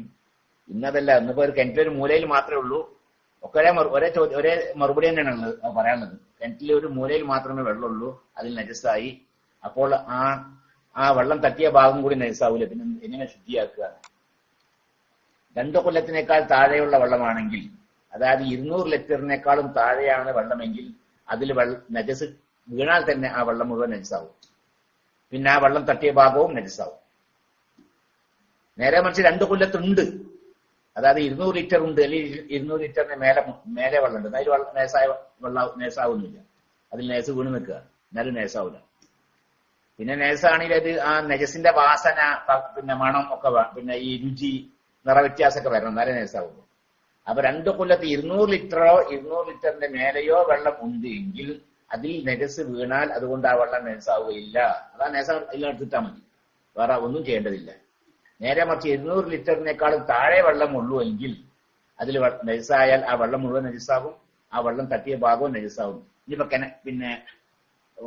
ഇന്നതല്ല, ഇന്നിപ്പോ ഒരു കിണറ്റിലൊരു മൂലയിൽ മാത്രമേ ഉള്ളൂ. ഒക്കെ ഒരേ മറുപടി തന്നെയാണ് പറയാനുള്ളത്. കിണറ്റിൽ ഒരു മൂലയിൽ മാത്രമേ വെള്ളമുള്ളൂ, അതിൽ നജസായി. അപ്പോൾ ആ വെള്ളം തട്ടിയ ഭാഗം കൂടി നജസാവൂല, പിന്നെ എങ്ങനെ ശുദ്ധിയാക്കുക? 2 കൊല്ലത്തിനേക്കാൾ താഴെയുള്ള വെള്ളമാണെങ്കിൽ, അതായത് 200 ലിറ്ററിനേക്കാളും താഴെയാണ് വെള്ളമെങ്കിൽ അതിൽ നജസ് വീണാൽ തന്നെ ആ വെള്ളം മുഴുവൻ നജസാവും. പിന്നെ ആ വെള്ളം തട്ടിയ ഭാഗവും നജസാവും. നേരെ മറിച്ച് 2 കൊല്ലത്തുണ്ട്, അതായത് 200 ലിറ്റർ ഉണ്ട്, അല്ലെങ്കിൽ 200 ലിറ്ററിന് മേലെ വെള്ളമുണ്ട്, അതിൽ നേസാവുന്നില്ല, അതിൽ നേസ് വീണ് നിൽക്കുക, എന്നാലും നേസാവില്ല. പിന്നെ നജസാണെങ്കിൽ അത് ആ നജസിന്റെ വാസന പിന്നെ മണം ഒക്കെ പിന്നെ ഈ രുചി നിറവ്യത്യാസമൊക്കെ വരണം, എന്നാലേ നജസാവുള്ളൂ. അപ്പൊ 2 കൊല്ലത്ത് 200 ലിറ്ററോ 200 ലിറ്ററിന്റെ മേലെയോ വെള്ളം ഉണ്ട് എങ്കിൽ അതിൽ നജസ് വീണാൽ അതുകൊണ്ട് ആ വെള്ളം നജസാവുകയില്ല. അതാ നജസ എല്ലാം എടുത്തിട്ടാൽ മതി, വേറെ ഒന്നും ചെയ്യേണ്ടതില്ല. നേരെ മറിച്ച് 200 ലിറ്ററിനേക്കാളും താഴെ വെള്ളം ഉള്ളൂ എങ്കിൽ അതിൽ നജസായാൽ ആ വെള്ളം മുഴുവൻ നജസാകും, ആ വെള്ളം തട്ടിയ ഭാഗവും നജസാകും. ഇനിയിപ്പോ പിന്നെ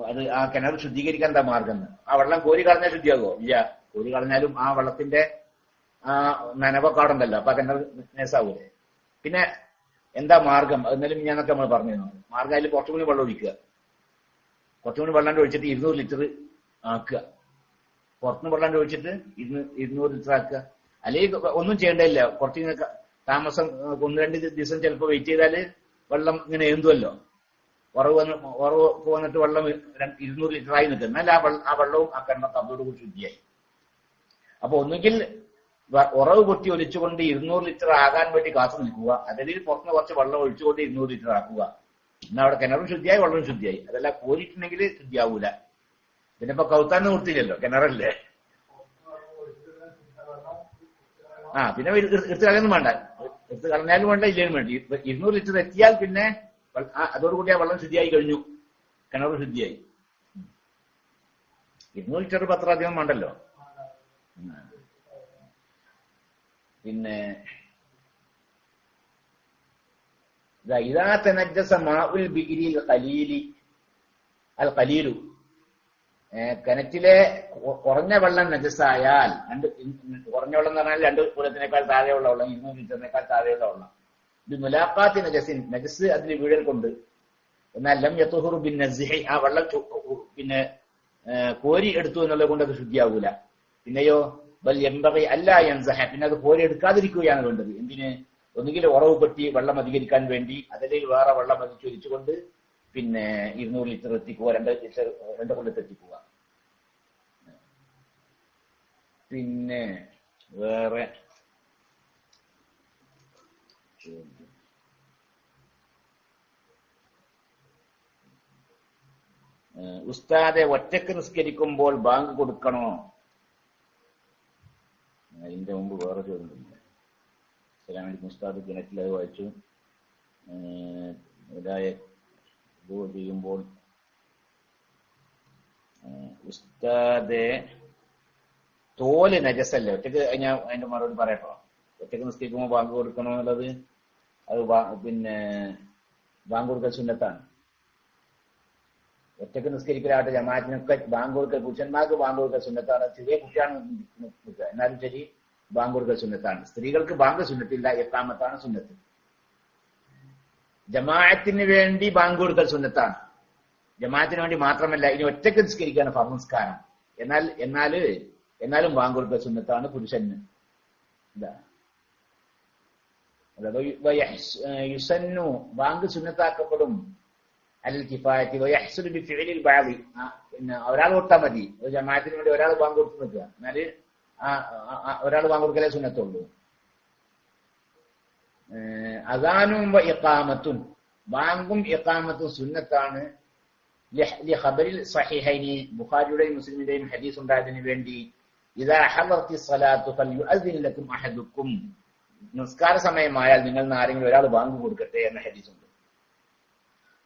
അത് ആ കിണർ ശുദ്ധീകരിക്കാൻ എന്താ മാർഗം? ആ വെള്ളം കോരി കളഞ്ഞാൽ ശുദ്ധിയാകുമോ? ഇല്ല. കോരി കളഞ്ഞാലും ആ വെള്ളത്തിന്റെ ആ നനവക്കാടുണ്ടല്ലോ, അപ്പൊ ആ കിണർ നജസാവൂലേ? പിന്നെ എന്താ മാർഗം? എന്നാലും ഞാനൊക്കെ നമ്മൾ പറഞ്ഞു. മാർഗം അതിൽ കുറച്ചുകൂടി വെള്ളം ഒഴിക്കുക, കുറച്ചുകൂടി വെള്ളം ഒഴിച്ചിട്ട് 200 ലിറ്റർ ആക്കുക. പുറത്തുനിന്ന് വെള്ളം ഒഴിച്ചിട്ട് 200 ലിറ്റർ ആക്കുക. അല്ലെങ്കിൽ ഒന്നും ചെയ്യേണ്ടതില്ല, കുറച്ച് താമസം 1-2 ദിവസം ചിലപ്പോൾ വെയിറ്റ് ചെയ്താല് വെള്ളം ഇങ്ങനെ ഏന്തുമല്ലോ, ഉറവ് വന്നിട്ട് വെള്ളം 200 ലിറ്ററായി നിൽക്കുക. എന്നാൽ ആ വെള്ളവും ആ കിണർ തമ്മോട് കൂടി ശുദ്ധിയായി. അപ്പൊ ഒന്നുകിൽ ഉറവ് പൊട്ടി ഒലിച്ചുകൊണ്ട് 200 ലിറ്റർ ആകാൻ വേണ്ടി കാത്തു നിൽക്കുക, അതിൽ പുറത്തുനിന്ന് കുറച്ച് വെള്ളം ഒഴിച്ചുകൊണ്ട് 200 ലിറ്റർ ആക്കുക. എന്നാൽ അവിടെ കിണറും ശുദ്ധിയായി, വെള്ളവും ശുദ്ധിയായി. അതെല്ലാം കോരിയിട്ടുണ്ടെങ്കിൽ ശുദ്ധിയാവൂല. പിന്നെ ഇപ്പൊ കൗത്താന്ന് നിർത്തിയില്ലല്ലോ, കിണറല്ലേ. പിന്നെ എടുത്ത് കളയൊന്നും വേണ്ട, എടുത്ത് കളഞ്ഞാലും വേണ്ട, ഇല്ലേലും വേണ്ടി 200 ലിറ്റർ എത്തിയാൽ പിന്നെ അതോടുകൂടി ആ വെള്ളം ശുദ്ധിയായി കഴിഞ്ഞു, കിണറ് ശുദ്ധിയായി. 200 ലിറ്റർ പത്ര അധികം വേണ്ടല്ലോ. പിന്നെ ഇദാ തനജ്ജസ മാഉൽ ബിഇരിൽ ഖലീലു, കിണറ്റിലെ കുറഞ്ഞ വെള്ളം നജസായാൽ, കുറഞ്ഞ വെള്ളം എന്ന് പറഞ്ഞാൽ 2 കുലത്തിനേക്കാൾ താഴെയുള്ള വെള്ളം, 200 ലിറ്ററിനേക്കാൾ താഴെയുള്ള വെള്ളം, ഇത് മുലാഖാത്തി നജസിൻ, നജസ് അതിൽ വീഴൽ കൊണ്ട്. എന്നാൽ ലം യത്ഹുറു ബിൻ നസ്ഹി, ആ വെള്ളം പിന്നെ കോരി എടുത്തു എന്നുള്ളത് കൊണ്ട് അത് ശുദ്ധിയാവൂല. പിന്നെയോ ബൽ യംബഗി അല്ലാ യൻസഹ, പിന്നെ അത് കോരി എടുക്കാതിരിക്കുകയാണ് വേണ്ടത്. എന്തിന്? ഒന്നുകിൽ ഉറവ് പെട്ടി വെള്ളം അധികരിക്കാൻ വേണ്ടി, അതിലേക്ക് വേറെ വെള്ളം ചൊരിച്ചുകൊണ്ട് പിന്നെ 200 ലിറ്റർ എത്തിക്കുക, 2 കൊല്ലത്ത് എത്തിക്കുക. പിന്നെ വേറെ ഉസ്താദെ, ഒറ്റക്ക് നിസ്കരിക്കുമ്പോൾ ബാങ്ക് കൊടുക്കണോ? അതിന്റെ മുമ്പ് വേറെ ചോദ്യം. അസ്സലാമു അലൈക്കും ഉസ്താദ്, കിണറ്റിൽ അത് വായിച്ചു. ചെയ്യുമ്പോൾ ഉസ്താദെ തോല് നജസല്ലേ? ഒറ്റക്ക് ഞാൻ അതിന്റെ മറുപടി പറയട്ടോ. ഒറ്റക്ക് നിസ്കരിക്കുമ്പോൾ ബാങ്ക് കൊടുക്കണോ എന്നുള്ളത് അത് പിന്നെ ബാങ്ക് കൊടുക്കൽ സുന്നത്താണ്. ഒറ്റക്ക് നിസ്കരിക്കലാവട്ടെ ജമാഅത്തിനൊക്കെ ബാങ്ക് കൊടുക്കൽ, പുരുഷന്മാർക്ക് ബാങ്ക് കൊടുക്കൽ സുന്നത്താണ്. ചെറിയ കുട്ടിയാണ് നിൽക്കുക, എന്നാലും ശരി ബാങ്ക് കൊടുക്കൽ സുന്നത്താണ്. സ്ത്രീകൾക്ക് ബാങ്ക് സുന്നത്തില്ല, ഇഖാമത്താണ് സുന്നത്ത്. ജമാഅത്തിന് വേണ്ടി ബാങ്ക് കൊടുക്കൽ സുന്നത്താണ്, ജമാഅത്തിന് വേണ്ടി മാത്രമല്ല. ഇനി ഒറ്റക്ക് നിസ്കരിക്കുകയാണ് ഫർദ് നിസ്കാരം, എന്നാലും ബാങ്ക് കൊടുക്കൽ സുന്നത്താണ് പുരുഷന്. യുസന്നു, ബാങ്ക് സുന്നത്താക്കപ്പെടും. അൽ കിഫായത്തി വയഹ്സുലു ബിഫിഇലിൽ ബഅദി, പിന്നെ ഒരാൾ കൊടുത്താൽ മതി. ഒരു ജമാഅത്തിന് വേണ്ടി ഒരാൾ ബാങ്ക് കൊടുത്ത് നിൽക്കുക, എന്നാല് ഒരാൾ ബാങ്ക് കൊടുക്കലേ സുന്നത്തുള്ളൂ. അദാനും വ ഇഖാമത്തുൻ, ബാങ്കും ഇഖാമത്തും സുന്നത്താണ്. ലിഖബറിൽ സഹീഹൈനി, ബുഖാരിയുടെയും മുസ്ലിമിന്റെയും ഹദീസ് ഉണ്ടായതിനു വേണ്ടി ഇദാ ഹദറത്തി സ്വലാത്തു ഫൽയുഅദ്ദിൻ ലക്കും അഹദുക്കും, നിസ്കാര സമയമായാൽ നിങ്ങൾ ആരെങ്കിലും ഒരാൾ ബാങ്ക് കൊടുക്കട്ടെ എന്ന ഹദീസുണ്ട്.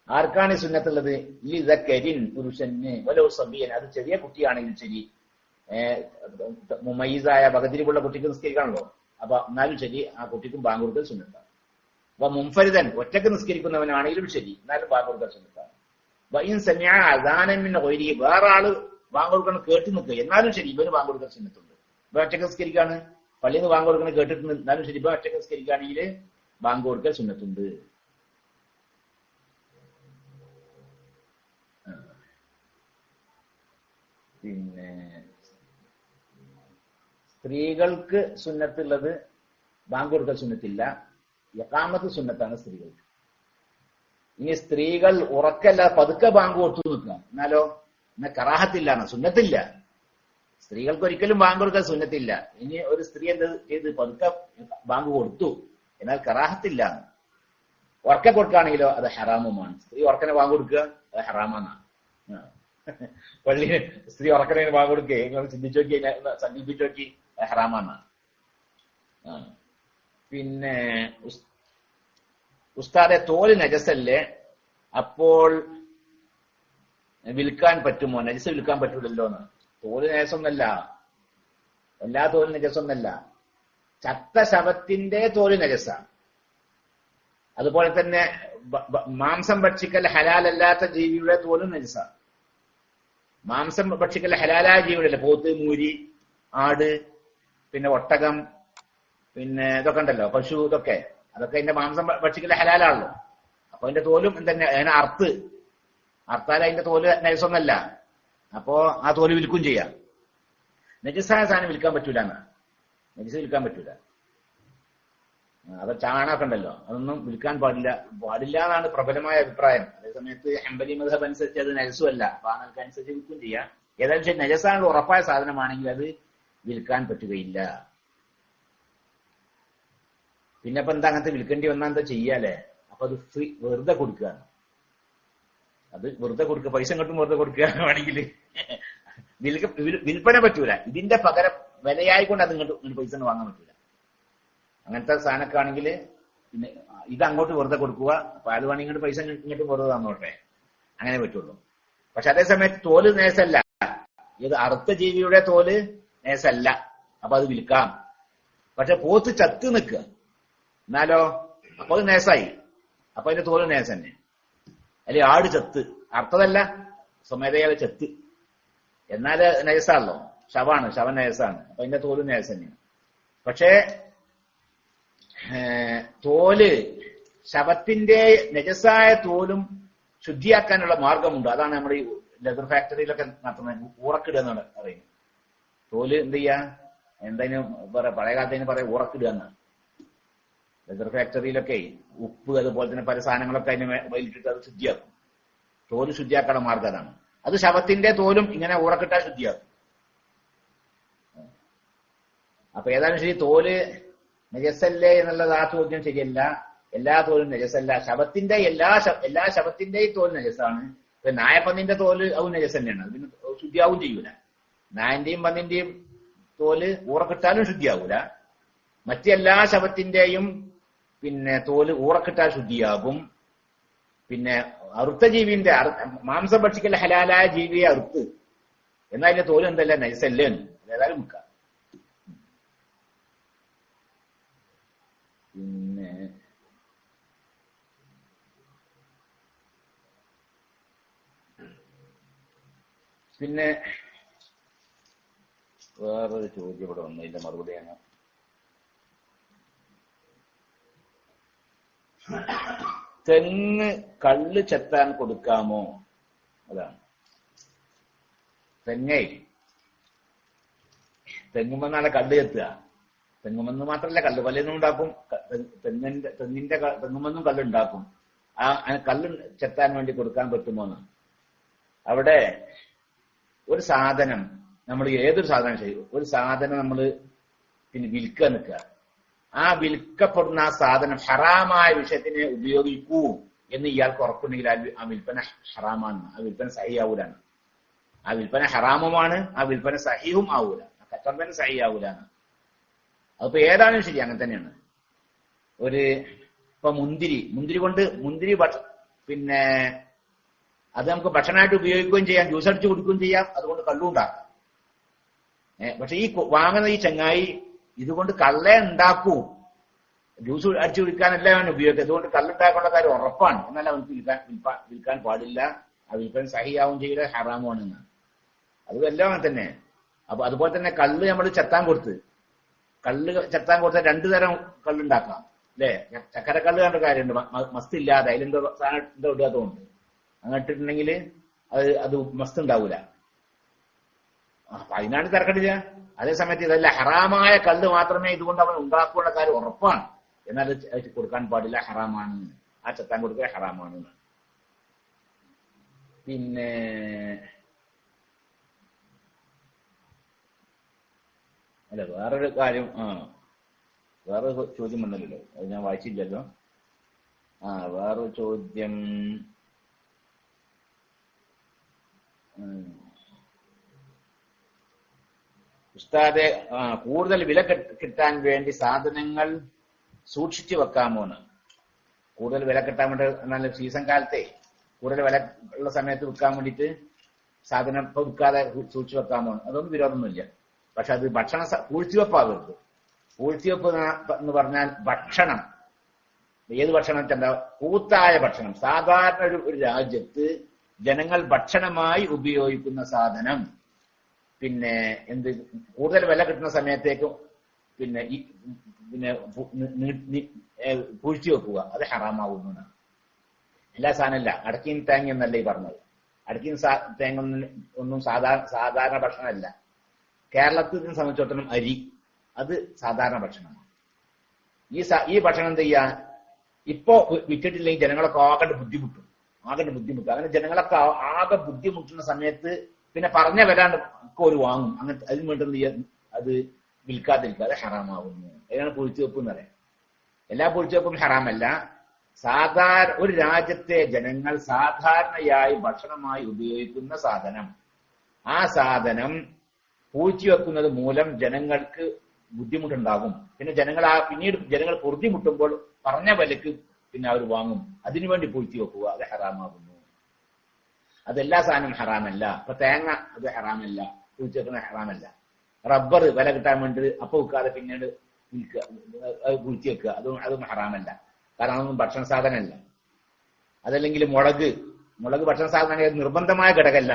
ആർക്കാണ് സുന്നത്തുള്ളത്? ലിദക്കരിൻ, പുരുഷന്, വലൗ സബിയൻ, അത് ചെറിയ കുട്ടിയാണെങ്കിൽ ശരി, മുമയ്യിസായ ബഗതിരിവുള്ള കുട്ടിക്ക് നിസ്കരിക്കണല്ലോ, അപ്പൊ എന്നാലും ശരി ആ കുട്ടിക്കും ബാങ്ക് കൊടുക്കൽ സുന്നത്താണ്. അപ്പൊ മുൻഫരിദൻ, ഒറ്റക്ക് നിസ്കരിക്കുന്നവനാണെങ്കിലും ശരി, എന്നാലും ബാങ്ക് കൊടുക്കൽ സുന്നത്താണ്. വഇൻ സമിഅ അദാനൻ മിൻ ഗൈരിഹി, വേറെ ആള് ബാങ്ക് കൊടുക്കണം കേട്ട് നിൽക്കുക, എന്നാലും ശരി ഇവന് ബാങ്ക് കൊടുക്കൽ സുന്നത്തുണ്ട്. ഇവ ഒറ്റക്ക് നിസ്കരിക്കാണ്, പള്ളിയിൽ നിന്ന് ബാങ്ക് കൊടുക്കണം കേട്ടിട്ട്, എന്നാലും ശരി ഇവ ഒറ്റക്ക് നിസ്കരിക്കുകയാണെങ്കിൽ ബാങ്ക് കൊടുക്കൽ സുന്നത്തുണ്ട്. പിന്നെ സ്ത്രീകൾക്ക് സുന്നത്തുള്ളത് ബാങ്ക് കൊടുക്കൽ സുന്നത്തില്ല, ഇഖാമത്ത് സുന്നത്താണ് സ്ത്രീകൾക്ക്. ഇനി സ്ത്രീകൾ ഉറക്കല്ല പതുക്കെ ബാങ്ക് കൊടുത്തു നിൽക്കുക, എന്നാലോ എന്നാൽ കറാഹത്തില്ലാണ്, സുന്നത്തില്ല. സ്ത്രീകൾക്ക് ഒരിക്കലും ബാങ്ക് കൊടുക്കാൻ സുന്നത്തില്ല. ഇനി ഒരു സ്ത്രീ എന്ത് ചെയ്ത് പതുക്കെ ബാങ്ക് കൊടുത്തു, എന്നാൽ കറാഹത്തില്ല. ഉറക്കെ കൊടുക്കുകയാണെങ്കിലോ അത് ഹറാമുമാണ്. സ്ത്രീ ഉറക്കനെ ബാങ്ക് കൊടുക്കുക അത് ഹറാമാണ്. പള്ളി സ്ത്രീ ഉറക്കണേന് ഭാഗം കൊടുക്കേ നിങ്ങൾ ചിന്തിച്ചു നോക്കി സങ്കല്പിച്ചു നോക്കി ഹറാമാണ്. പിന്നെ ഉസ്താദെ തോല് നജസല്ലേ, അപ്പോൾ വിൽക്കാൻ പറ്റുമോ? നജസ് വിൽക്കാൻ പറ്റൂലല്ലോ എന്ന്. തോല് നജസൊന്നല്ല, എല്ലാ തോലും നജസൊന്നല്ല. ചത്ത ശവത്തിന്റെ തോല് നജസ. അതുപോലെ തന്നെ മാംസം ഭക്ഷിക്കൽ ഹലാലല്ലാത്ത ജീവിയുടെ തോലും നജസ. മാംസം ഭക്ഷിക്കൽ ഹലാലായ ജീവികളല്ലേ, പോത്ത്, മൂരി, ആട്, പിന്നെ ഒട്ടകം, പിന്നെ ഇതൊക്കെ ഉണ്ടല്ലോ, പശു, ഇതൊക്കെ അതിന്റെ മാംസം ഭക്ഷിക്കൽ ഹലാലാണല്ലോ. അപ്പൊ അതിന്റെ തോലും തന്നെ അതിനെ അർത്താൽ അതിന്റെ തോല് നജസൊന്നല്ല. അപ്പോ ആ തോല് വിൽക്കും ചെയ്യാം. നജസായ സാധനം വിൽക്കാൻ പറ്റൂല എന്നാ, നജസ് വിൽക്കാൻ പറ്റൂല. അത് ചാണകം ഉണ്ടല്ലോ, അതൊന്നും വിൽക്കാൻ പാടില്ല എന്നാണ് പ്രബലമായ അഭിപ്രായം. അതേസമയത്ത് ഹംബലി മദ്ഹബ് അനുസരിച്ച് അത് നജസുമല്ല, അപ്പൊ ആ നിലക്കനുസരിച്ച് വിൽക്കും ചെയ്യാം. ഏതായാലും ശരി, നജസാണ് ഉറപ്പായ സാധനമാണെങ്കിൽ അത് വിൽക്കാൻ പറ്റുകയില്ല. പിന്നെ ഇപ്പൊ എന്താ അങ്ങനത്തെ വിൽക്കേണ്ടി വന്നാൽ എന്താ ചെയ്യാലേ? അപ്പൊ അത് വെറുതെ കൊടുക്കുകയാണ്. അത് വെറുതെ കൊടുക്കുക, പൈസ ഇങ്ങോട്ടും വെറുതെ കൊടുക്കുക വേണമെങ്കിൽ വിൽപ്പന പറ്റൂല. ഇതിന്റെ പകരം വിലയായിക്കൊണ്ട് അത് ഇങ്ങോട്ട് പൈസ വാങ്ങാൻ പറ്റൂല. അങ്ങനത്തെ സാധനമൊക്കെ ആണെങ്കിൽ പിന്നെ ഇത് അങ്ങോട്ട് വെറുതെ കൊടുക്കുക, അപ്പൊ അത് വേണമെങ്കിൽ ഇങ്ങോട്ട് പൈസ ഇങ്ങോട്ട് വെറുതെ തന്നോട്ടെ, അങ്ങനെ പറ്റുള്ളൂ. പക്ഷെ അതേസമയത്ത് തോല് നേസല്ല, ഇത് അറുത്ത ജീവിയുടെ തോല് നേസല്ല, അപ്പൊ അത് വിൽക്കാം. പക്ഷെ പോത്ത് ചത്ത് നിൽക്കുക എന്നാലോ, അപ്പൊ അത് നേസായി, അപ്പൊ അതിന്റെ തോല് നേസ് തന്നെ. അല്ലെ ആട് ചത്ത്, അർത്ഥതല്ല, സ്വമേധയാലെ ചത്ത്, എന്നാല് നയസാണല്ലോ, ശവൻ നയസാണ്, അപ്പൊ അതിന്റെ തോല് നയസ് തന്നെയാണ്. പക്ഷേ തോല് ശവത്തിന്റെ നജസായ തോലും ശുദ്ധിയാക്കാനുള്ള മാർഗമുണ്ട്. അതാണ് നമ്മൾ ഈ ലെതർ ഫാക്ടറിയിലൊക്കെ നടത്തുന്നത്, ഊറക്കിടുക എന്നാണ് പറയുന്നത്. തോല് എന്ത് ചെയ്യാ, എന്തതിന് പഴയ കാലത്തിന് പറയാം, ഊറക്കിടുക എന്നാണ്. ലെതർ ഫാക്ടറിയിലൊക്കെ ഉപ്പ് അതുപോലെ തന്നെ പല സാധനങ്ങളൊക്കെ അതിന് വൈകിട്ട് അത് ശുദ്ധിയാക്കും. തോല് ശുദ്ധിയാക്കാനുള്ള മാർഗം അതാണ്. അത് ശവത്തിന്റെ തോലും ഇങ്ങനെ ഊറക്കിട്ടാൽ ശുദ്ധിയാക്കും. അപ്പൊ ഏതായാലും ശരി, തോല് നജസല്ലേ എന്നുള്ളത് ആ ചോദ്യം ശരിയല്ല. എല്ലാ തോലും നജസല്ല. ശവത്തിന്റെ എല്ലാ ശവത്തിന്റെയും തോല് നജസാണ്. ഇപ്പൊ നായപ്പന്നിന്റെ തോല് അത് നജസ് തന്നെയാണ്, അതിന് ശുദ്ധിയാവും ചെയ്യൂല. നായന്റെയും പന്നിന്റെയും തോല് ഊറക്കിട്ടാലും ശുദ്ധിയാവൂല. മറ്റെല്ലാ ശവത്തിന്റെയും പിന്നെ തോല് ഊറക്കിട്ടാൽ ശുദ്ധിയാകും. പിന്നെ അറുത്ത ജീവിന്റെ മാംസം ഭക്ഷിക്കൽ ഹലാലായ ജീവിയെ അറുത്ത് എന്നാൽ അതിന്റെ തോല് എന്തല്ല നജസല്ലേ, ഏതായാലും മുക്കാം. പിന്നെ വേറൊരു ചോദ്യം ഇവിടെ വന്നു, ഇതിന്റെ മറുപടിയാണ്. തെങ്ങ് കള്ള് ചെത്താൻ കൊടുക്കാമോ? അതാണ് തെങ്ങുമെന്നാണ് കള്ള് ചെത്തുക. തെങ്ങുമെന്ന് മാത്രമല്ല, കള്ള് പലതും ഉണ്ടാക്കും. തെങ്ങുമെന്നും കല്ലുണ്ടാക്കും. ആ കല്ല് ചെത്താൻ വേണ്ടി കൊടുക്കാൻ പറ്റുമോന്ന്. അവിടെ ഒരു സാധനം, നമ്മൾ ഏതൊരു സാധനം ചെയ്യും, ഒരു സാധനം നമ്മൾ പിന്നെ വിൽക്കാൻ നിൽക്കുക, ആ വിൽക്കപ്പെടുന്ന ആ സാധനം ഹറാമായ വിഷയത്തിനെ ഉപയോഗിക്കൂ എന്ന് ഇയാൾക്ക് ഉറപ്പുണ്ടെങ്കിൽ ആ വിൽപ്പന ഹറാമാണ്, ആ വിൽപ്പന സഹിയാവൂലാണ്. ആ വിൽപ്പന ഹറാമുമാണ്, ആ വിൽപ്പന സഹിയും ആവൂല, ആ കച്ചവടം സഹിയാവൂലാണ്. അതിപ്പോ ഏതാണെങ്കിലും ശരി അങ്ങനെ തന്നെയാണ്. ഇപ്പൊ മുന്തിരി കൊണ്ട് പിന്നെ അത് നമുക്ക് ഭക്ഷണമായിട്ട് ഉപയോഗിക്കുകയും ചെയ്യാം, ജ്യൂസ് അടിച്ച് കുടിക്കുകയും ചെയ്യാം, അതുകൊണ്ട് കള്ളും ഉണ്ടാക്കാം. പക്ഷെ ഈ വാങ്ങുന്ന ഈ ചങ്ങായി ഇതുകൊണ്ട് കള്ളേ ഉണ്ടാക്കൂ, ജ്യൂസ് അടിച്ചു കുടിക്കാനല്ല അവൻ ഉപയോഗിക്കുക, അതുകൊണ്ട് കള്ളുണ്ടാക്കേണ്ട കാര്യം ഉറപ്പാണ്. എന്നാൽ അവർക്ക് വിൽക്കാൻ പാടില്ല, ആ വിൽപ്പന സഹിയാവും ചെയ്യില്ല, ഹറാമുമാണ് എന്നാണ്. അതുമെല്ലാം അങ്ങനെ തന്നെ. അപ്പൊ അതുപോലെ തന്നെ കള്ള് നമ്മൾ ചെത്താൻ കൊടുത്ത് രണ്ടു തരം കള്ളുണ്ടാക്കാം അല്ലെ. ചക്കരക്കള്ള് കണ്ട കാര്യമുണ്ട്, മസ്ത് ഇല്ലാതെ അതിലെന്തോ സാധനം എന്തോ ഇടാത്തതുകൊണ്ട് അങ്ങനെ ഇട്ടിട്ടുണ്ടെങ്കിൽ അത് മസ്ത് ഉണ്ടാവൂല. അപ്പൊ അതിനാണ് തിരക്കടില്ല. അതേസമയത്ത് ഇതല്ല, ഹറാമായ കല്ല് മാത്രമേ ഇതുകൊണ്ട് അവൻ ഉണ്ടാക്കുള്ള കാര്യം ഉറപ്പാണ്, എന്നാൽ കൊടുക്കാൻ പാടില്ല, ഹറാമാണ്. ആ ചെത്താൻ കൊടുക്കുക ഹറാമാണ്. പിന്നെ അല്ല വേറൊരു കാര്യം, വേറൊരു ചോദ്യം വന്നല്ലോ, അത് ഞാൻ വായിച്ചില്ലല്ലോ. വേറൊരു ചോദ്യം, ഉസ്താദെ, കൂടുതൽ വില കിട്ടാൻ വേണ്ടി സാധനങ്ങൾ സൂക്ഷിച്ചു വെക്കാമോന്ന്. കൂടുതൽ വില കിട്ടാൻ വേണ്ടി എന്നാൽ സീസൺ കാലത്തെ കൂടുതൽ വില ഉള്ള സമയത്ത് വിൽക്കാൻ വേണ്ടിയിട്ട് സാധനം ഇപ്പൊ വിൽക്കാതെ സൂക്ഷിച്ചു വെക്കാമോ? അതൊന്നും വിരോധമൊന്നുമില്ല. പക്ഷെ അത് ഭക്ഷണം പൂഴ്ത്തിവെപ്പാകരുത്. പൂഴ്ത്തിവെപ്പ് എന്ന് പറഞ്ഞാൽ ഭക്ഷണം, ഏത് ഭക്ഷണം വെച്ചാൽ കൂത്തായ ഭക്ഷണം. സാധാരണ ഒരു രാജ്യത്ത് ജനങ്ങൾ ഭക്ഷണമായി ഉപയോഗിക്കുന്ന സാധനം പിന്നെ എന്ത് കൂടുതൽ വില കിട്ടുന്ന സമയത്തേക്കും പിന്നെ പൂഴ്ത്തി വെക്കുക, അത് ഹറാമാവുന്നതാണ്. എല്ലാ സാധനമല്ല, അടക്കയും തേങ്ങ എന്നല്ല ഈ പറഞ്ഞത്. അടക്കയും തേങ്ങ ഒന്നും സാധാരണ ഭക്ഷണമല്ല. കേരളത്തിനെ സംബന്ധിച്ചിടത്തോളം അരി അത് സാധാരണ ഭക്ഷണമാണ്. ഈ ഭക്ഷണം എന്ത് ചെയ്യാ, ഇപ്പോ വിറ്റിട്ടില്ലെങ്കിൽ ജനങ്ങളൊക്കെ ആകെ ബുദ്ധിമുട്ടും. അങ്ങനെ ജനങ്ങളൊക്കെ ആകെ ബുദ്ധിമുട്ടുന്ന സമയത്ത് പിന്നെ പറഞ്ഞ വരാണ്ട് ഒക്കെ ഒരു വാങ്ങും. അങ്ങനത്തെ അതിന് വേണ്ടി എന്ത് ചെയ്യാ, അത് വിൽക്കാതിരിക്കാതെ ഹറാമാവുന്നു. അതിനാണ് പൂഴ്ത്തിവെപ്പ് എന്ന് പറയാം. എല്ലാ പൂഴ്ത്തിവെപ്പും ഹറാമല്ല. ഒരു രാജ്യത്തെ ജനങ്ങൾ സാധാരണയായി ഭക്ഷണമായി ഉപയോഗിക്കുന്ന സാധനം, ആ സാധനം പൂഴ്ത്തിവെക്കുന്നത് മൂലം ജനങ്ങൾക്ക് ബുദ്ധിമുട്ടുണ്ടാകും. പിന്നെ പിന്നീട് ജനങ്ങൾ ബുദ്ധിമുട്ടുമ്പോൾ പറഞ്ഞ വിലക്ക് പിന്നെ അവർ വാങ്ങും. അതിനുവേണ്ടി പൂഴ്ത്തിവെക്കുക, അത് ഹറാമാകുന്നു. അതെല്ലാ സാധനവും ഹറാമല്ല. ഇപ്പൊ തേങ്ങ അത് ഹറാമല്ല, പൂഴ്ത്തിവെക്കുന്ന ഹറാമല്ല. റബ്ബർ വില കിട്ടാൻ വേണ്ടി അപ്പൊ വെക്കാതെ പിന്നീട് പൂഴ്ത്തിവെക്കുക, അതും ഹറാമല്ല. കാരണം അതൊന്നും ഭക്ഷണ സാധനമല്ല. അതല്ലെങ്കിൽ മുളക് ഭക്ഷണ സാധനം നിർബന്ധമായ ഘടകല്ല.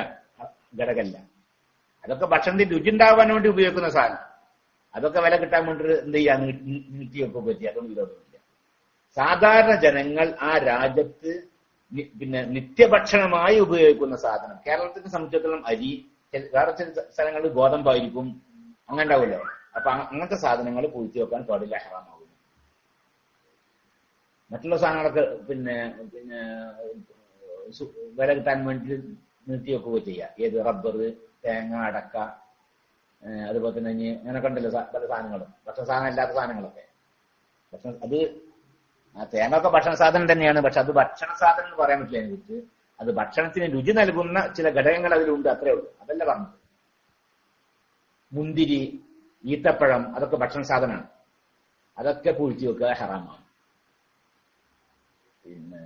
അതൊക്കെ ഭക്ഷണത്തിന് രുചി ഉണ്ടാവാൻ വേണ്ടി ഉപയോഗിക്കുന്ന സാധനം. അതൊക്കെ വില കിട്ടാൻ വേണ്ടി എന്ത് ചെയ്യാ, നീട്ടിയൊക്കെ പറ്റി, അതൊന്നും വിരോധമില്ല. സാധാരണ ജനങ്ങൾ ആ രാജ്യത്ത് പിന്നെ നിത്യഭക്ഷണമായി ഉപയോഗിക്കുന്ന സാധനം, കേരളത്തിനെ സംബന്ധിച്ചിടത്തോളം അരി, വേറെ ചില സ്ഥലങ്ങളിൽ ഗോതമ്പായിരിക്കും, അങ്ങനെ ഉണ്ടാവുമല്ലോ. അപ്പൊ അങ്ങനത്തെ സാധനങ്ങൾ പൂഴ്ത്തി വെക്കാൻ പാടില്ല, ഹറാമാകുന്നു. മറ്റുള്ള സാധനങ്ങളൊക്കെ പിന്നെ വില കിട്ടാൻ വേണ്ടി നിർത്തിവെക്കുക ചെയ്യുക. ഏത് റബ്ബർ, തേങ്ങ, അടക്ക, അതുപോലെ തന്നെ അങ്ങനെയൊക്കെ ഉണ്ടല്ലോ പല സാധനങ്ങളും, ഭക്ഷണ സാധനം അല്ലാത്ത സാധനങ്ങളൊക്കെ. അത് തേങ്ങ ഒക്കെ ഭക്ഷണ സാധനം തന്നെയാണ്. പക്ഷെ അത് ഭക്ഷണ സാധനം എന്ന് പറയാൻ പറ്റില്ല. അതിനെക്കുറിച്ച് അത് ഭക്ഷണത്തിന് രുചി നൽകുന്ന ചില ഘടകങ്ങൾ അതിലുണ്ട്, അത്രേ ഉള്ളൂ. അതല്ല പറഞ്ഞത്. മുന്തിരി, ഈത്തപ്പഴം, അതൊക്കെ ഭക്ഷണ സാധനമാണ്. അതൊക്കെ പൂഴ്ത്തി വെക്കുക ഹറാമാണ്. പിന്നെ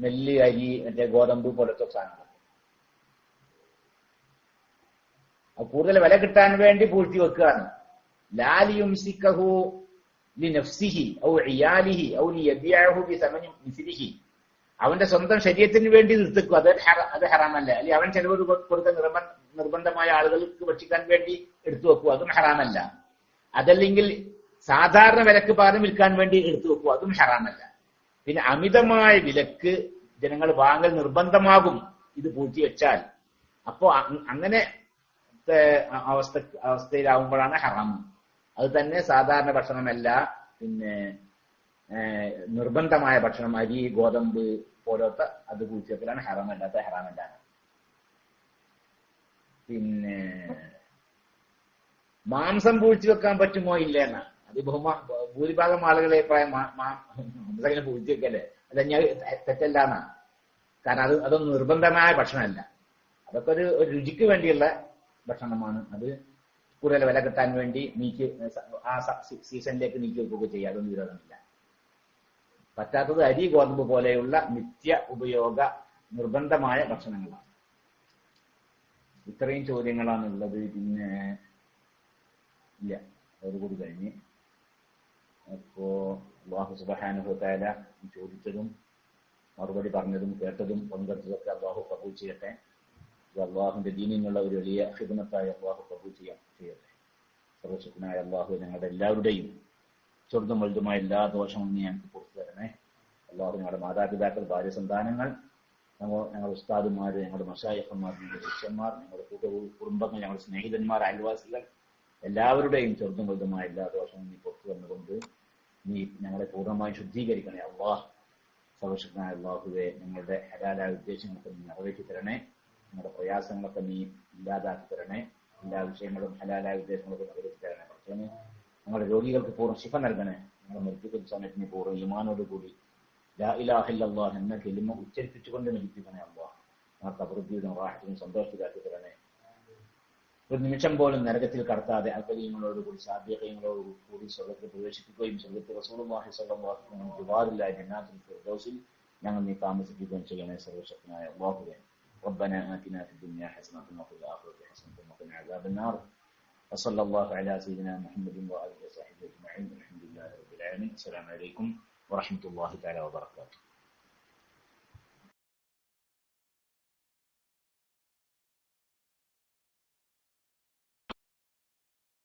നെല്ല്, അരി, മറ്റേ ഗോതമ്പ് പോലത്തെ സാധനങ്ങൾ കൂടുതൽ വില കിട്ടാൻ വേണ്ടി പൂഴ്ത്തി വെക്കുകയാണ്. ലാലിയുംസിക്കഹു ലിനഫ്സിഹി ഔ ഇയാലിഹി ഔ ലിയബിഅഹു ബിസമനി മിസ്ലിഹി. അവന്റെ സ്വന്തം ശരീരത്തിന് വേണ്ടി നിർത്തിക്കുക, അത് ഹറാമല്ല. അല്ലെങ്കിൽ അവൻ ചെലവ് കൊടുക്കാൻ നിർബന്ധമായ ആളുകൾക്ക് ഭക്ഷിക്കാൻ വേണ്ടി എടുത്തു വെക്കുക, അതും ഹറാമല്ല. അതല്ലെങ്കിൽ സാധാരണ വിലക്ക് പകരം വിൽക്കാൻ വേണ്ടി എടുത്തു വെക്കുക, അതും ഹറാമല്ല. പിന്നെ അമിതമായ വിലക്ക് ജനങ്ങൾ വാങ്ങൽ നിർബന്ധമാകും ഇത് പൂഴ്ത്തിവെച്ചാൽ. അപ്പോ അങ്ങനെ അവസ്ഥയിലാവുമ്പോഴാണ് ഹറാം. അത് തന്നെ സാധാരണ ഭക്ഷണമല്ല, പിന്നെ നിർബന്ധമായ ഭക്ഷണം, അരി, ഗോതമ്പ് പോലത്തെ അത് പൂഴ്ത്തിവെക്കലാണ് ഹറാമല്ലാത്ത ഹറാമല്ല. പിന്നെ മാംസം പൂഴ്ത്തിവെക്കാൻ പറ്റുമോ ഇല്ല എന്നാ. അത് ഭൂരിഭാഗം ആളുകളെ മാംസം പൂഴ്ത്തിവെക്കല്ലേ, അത് ഞാൻ തെറ്റല്ലാന്നാ. കാരണം അതൊന്നും നിർബന്ധമായ ഭക്ഷണമല്ല. അതൊക്കെ ഒരു രുചിക്ക് വേണ്ടിയുള്ള ഭക്ഷണമാണ്. അത് കൂടുതൽ വില കിട്ടാൻ വേണ്ടി ആ സീസണിലേക്ക് നീക്കി വെക്കുകയൊക്കെ ചെയ്യുക, അതൊന്നും വിരോധമില്ല. പറ്റാത്തത് അരി, ഗോതമ്പ് പോലെയുള്ള നിത്യ ഉപയോഗ നിർബന്ധമായ ഭക്ഷണങ്ങളാണ്. ഇത്രയും ചോദ്യങ്ങളാണുള്ളത്. പിന്നെ ഇല്ല, അതോടുകൂടി കഴിഞ്ഞ്. അപ്പോ അല്ലാഹു സുബ്ഹാനഹു വ തആല ചോദിച്ചതും മറുപടി പറഞ്ഞതും കേട്ടതും പങ്കെടുത്തതൊക്കെ അല്ലാഹു കബൂൽ ചെയ്യട്ടെ. അള്ളാഹുവിന്റെ ദീനിനുള്ള ഒരു വലിയ ഖിദ്മത്തായി അള്ളാഹു കബൂൽ ചെയ്യട്ടെ. സർവശക്തനായ അള്ളാഹു ഞങ്ങളുടെ എല്ലാവരുടെയും ചെറുതും വലുതുമായ എല്ലാ ദോഷവും ഞങ്ങൾക്ക് പുറത്തു തരണേ. അള്ളാഹു ഞങ്ങളുടെ മാതാപിതാക്കൾ, ഭാര്യ, സന്താനങ്ങൾ, ഞങ്ങളുടെ ഉസ്താദുമാർ, ഞങ്ങളുടെ മശായിഖന്മാർ, ഞങ്ങളുടെ ശിഷ്യന്മാർ, ഞങ്ങളുടെ കുടുംബങ്ങൾ, ഞങ്ങളുടെ സ്നേഹിതന്മാർ, അയൽവാസികൾ എല്ലാവരുടെയും ചെറുതും വലുതുമായ എല്ലാ ദോഷവും നീ പുറത്തു തന്നുകൊണ്ട് നീ ഞങ്ങളെ പൂർണ്ണമായി ശുദ്ധീകരിക്കണേ. അള്ളാഹ് സർവശക്തനായ അള്ളാഹുവെ ഞങ്ങളുടെ ഹലാലായ ഉദ്ദേശങ്ങളൊക്കെ നീ നിറവേറ്റി തരണേ. ഞങ്ങളുടെ പ്രയാസങ്ങളൊക്കെ നീ ഇല്ലാതാക്കി തരണേ. എല്ലാ വിഷയങ്ങളും ഹലാലായ ഉദ്ദേശങ്ങളൊക്കെ നിറവേറ്റി തരണേ. പക്ഷേ ഞങ്ങളുടെ രോഗികൾക്ക് പൂർണ്ണ ശിഫ നൽകണേ. ഞങ്ങളുടെ മരിക്കുന്ന സമയത്തിന് പൂർണ്ണ ഈമാനോടുകൂടി ലാ ഇലാഹ ഇല്ലല്ലാഹ് എന്ന കലിമ ഉച്ചരിപ്പിച്ചുകൊണ്ട് മരിപ്പിക്കണേ. അല്ലാഹ് ആ കബറുദ്ധിയുടെ റാഹത്തിനും സന്തോഷത്തിലാക്കി തരണേ. ഒരു നിമിഷം പോലും നരകത്തിൽ കടത്താതെ അൽഫലീങ്ങളോടുകൂടി സാധ്യതകളോടുകൂടി സ്വർഗത്തിൽ പ്രവേശിപ്പിക്കുകയും സ്വർഗത്തിൽ റസൂലുള്ളാഹി സ്വല്ലല്ലാഹു അലൈഹി വസല്ലം ജവാദില്ലാഹി ജന്നാത്തുൽ ഫിർദൗസിൽ ഞങ്ങൾ നീ താമസിപ്പിക്കുകയും ചെയ്യണേ സർവശക്തനായ അല്ലാഹുവേ. ربنا آتنا في الدنيا حسنة وفي الآخرة حسنة وقنا عذاب النار. وصلى الله على سيدنا محمد وآله وصحبه أجمعين. الحمد لله رب العالمين. السلام عليكم ورحمة الله تعالى وبركاته.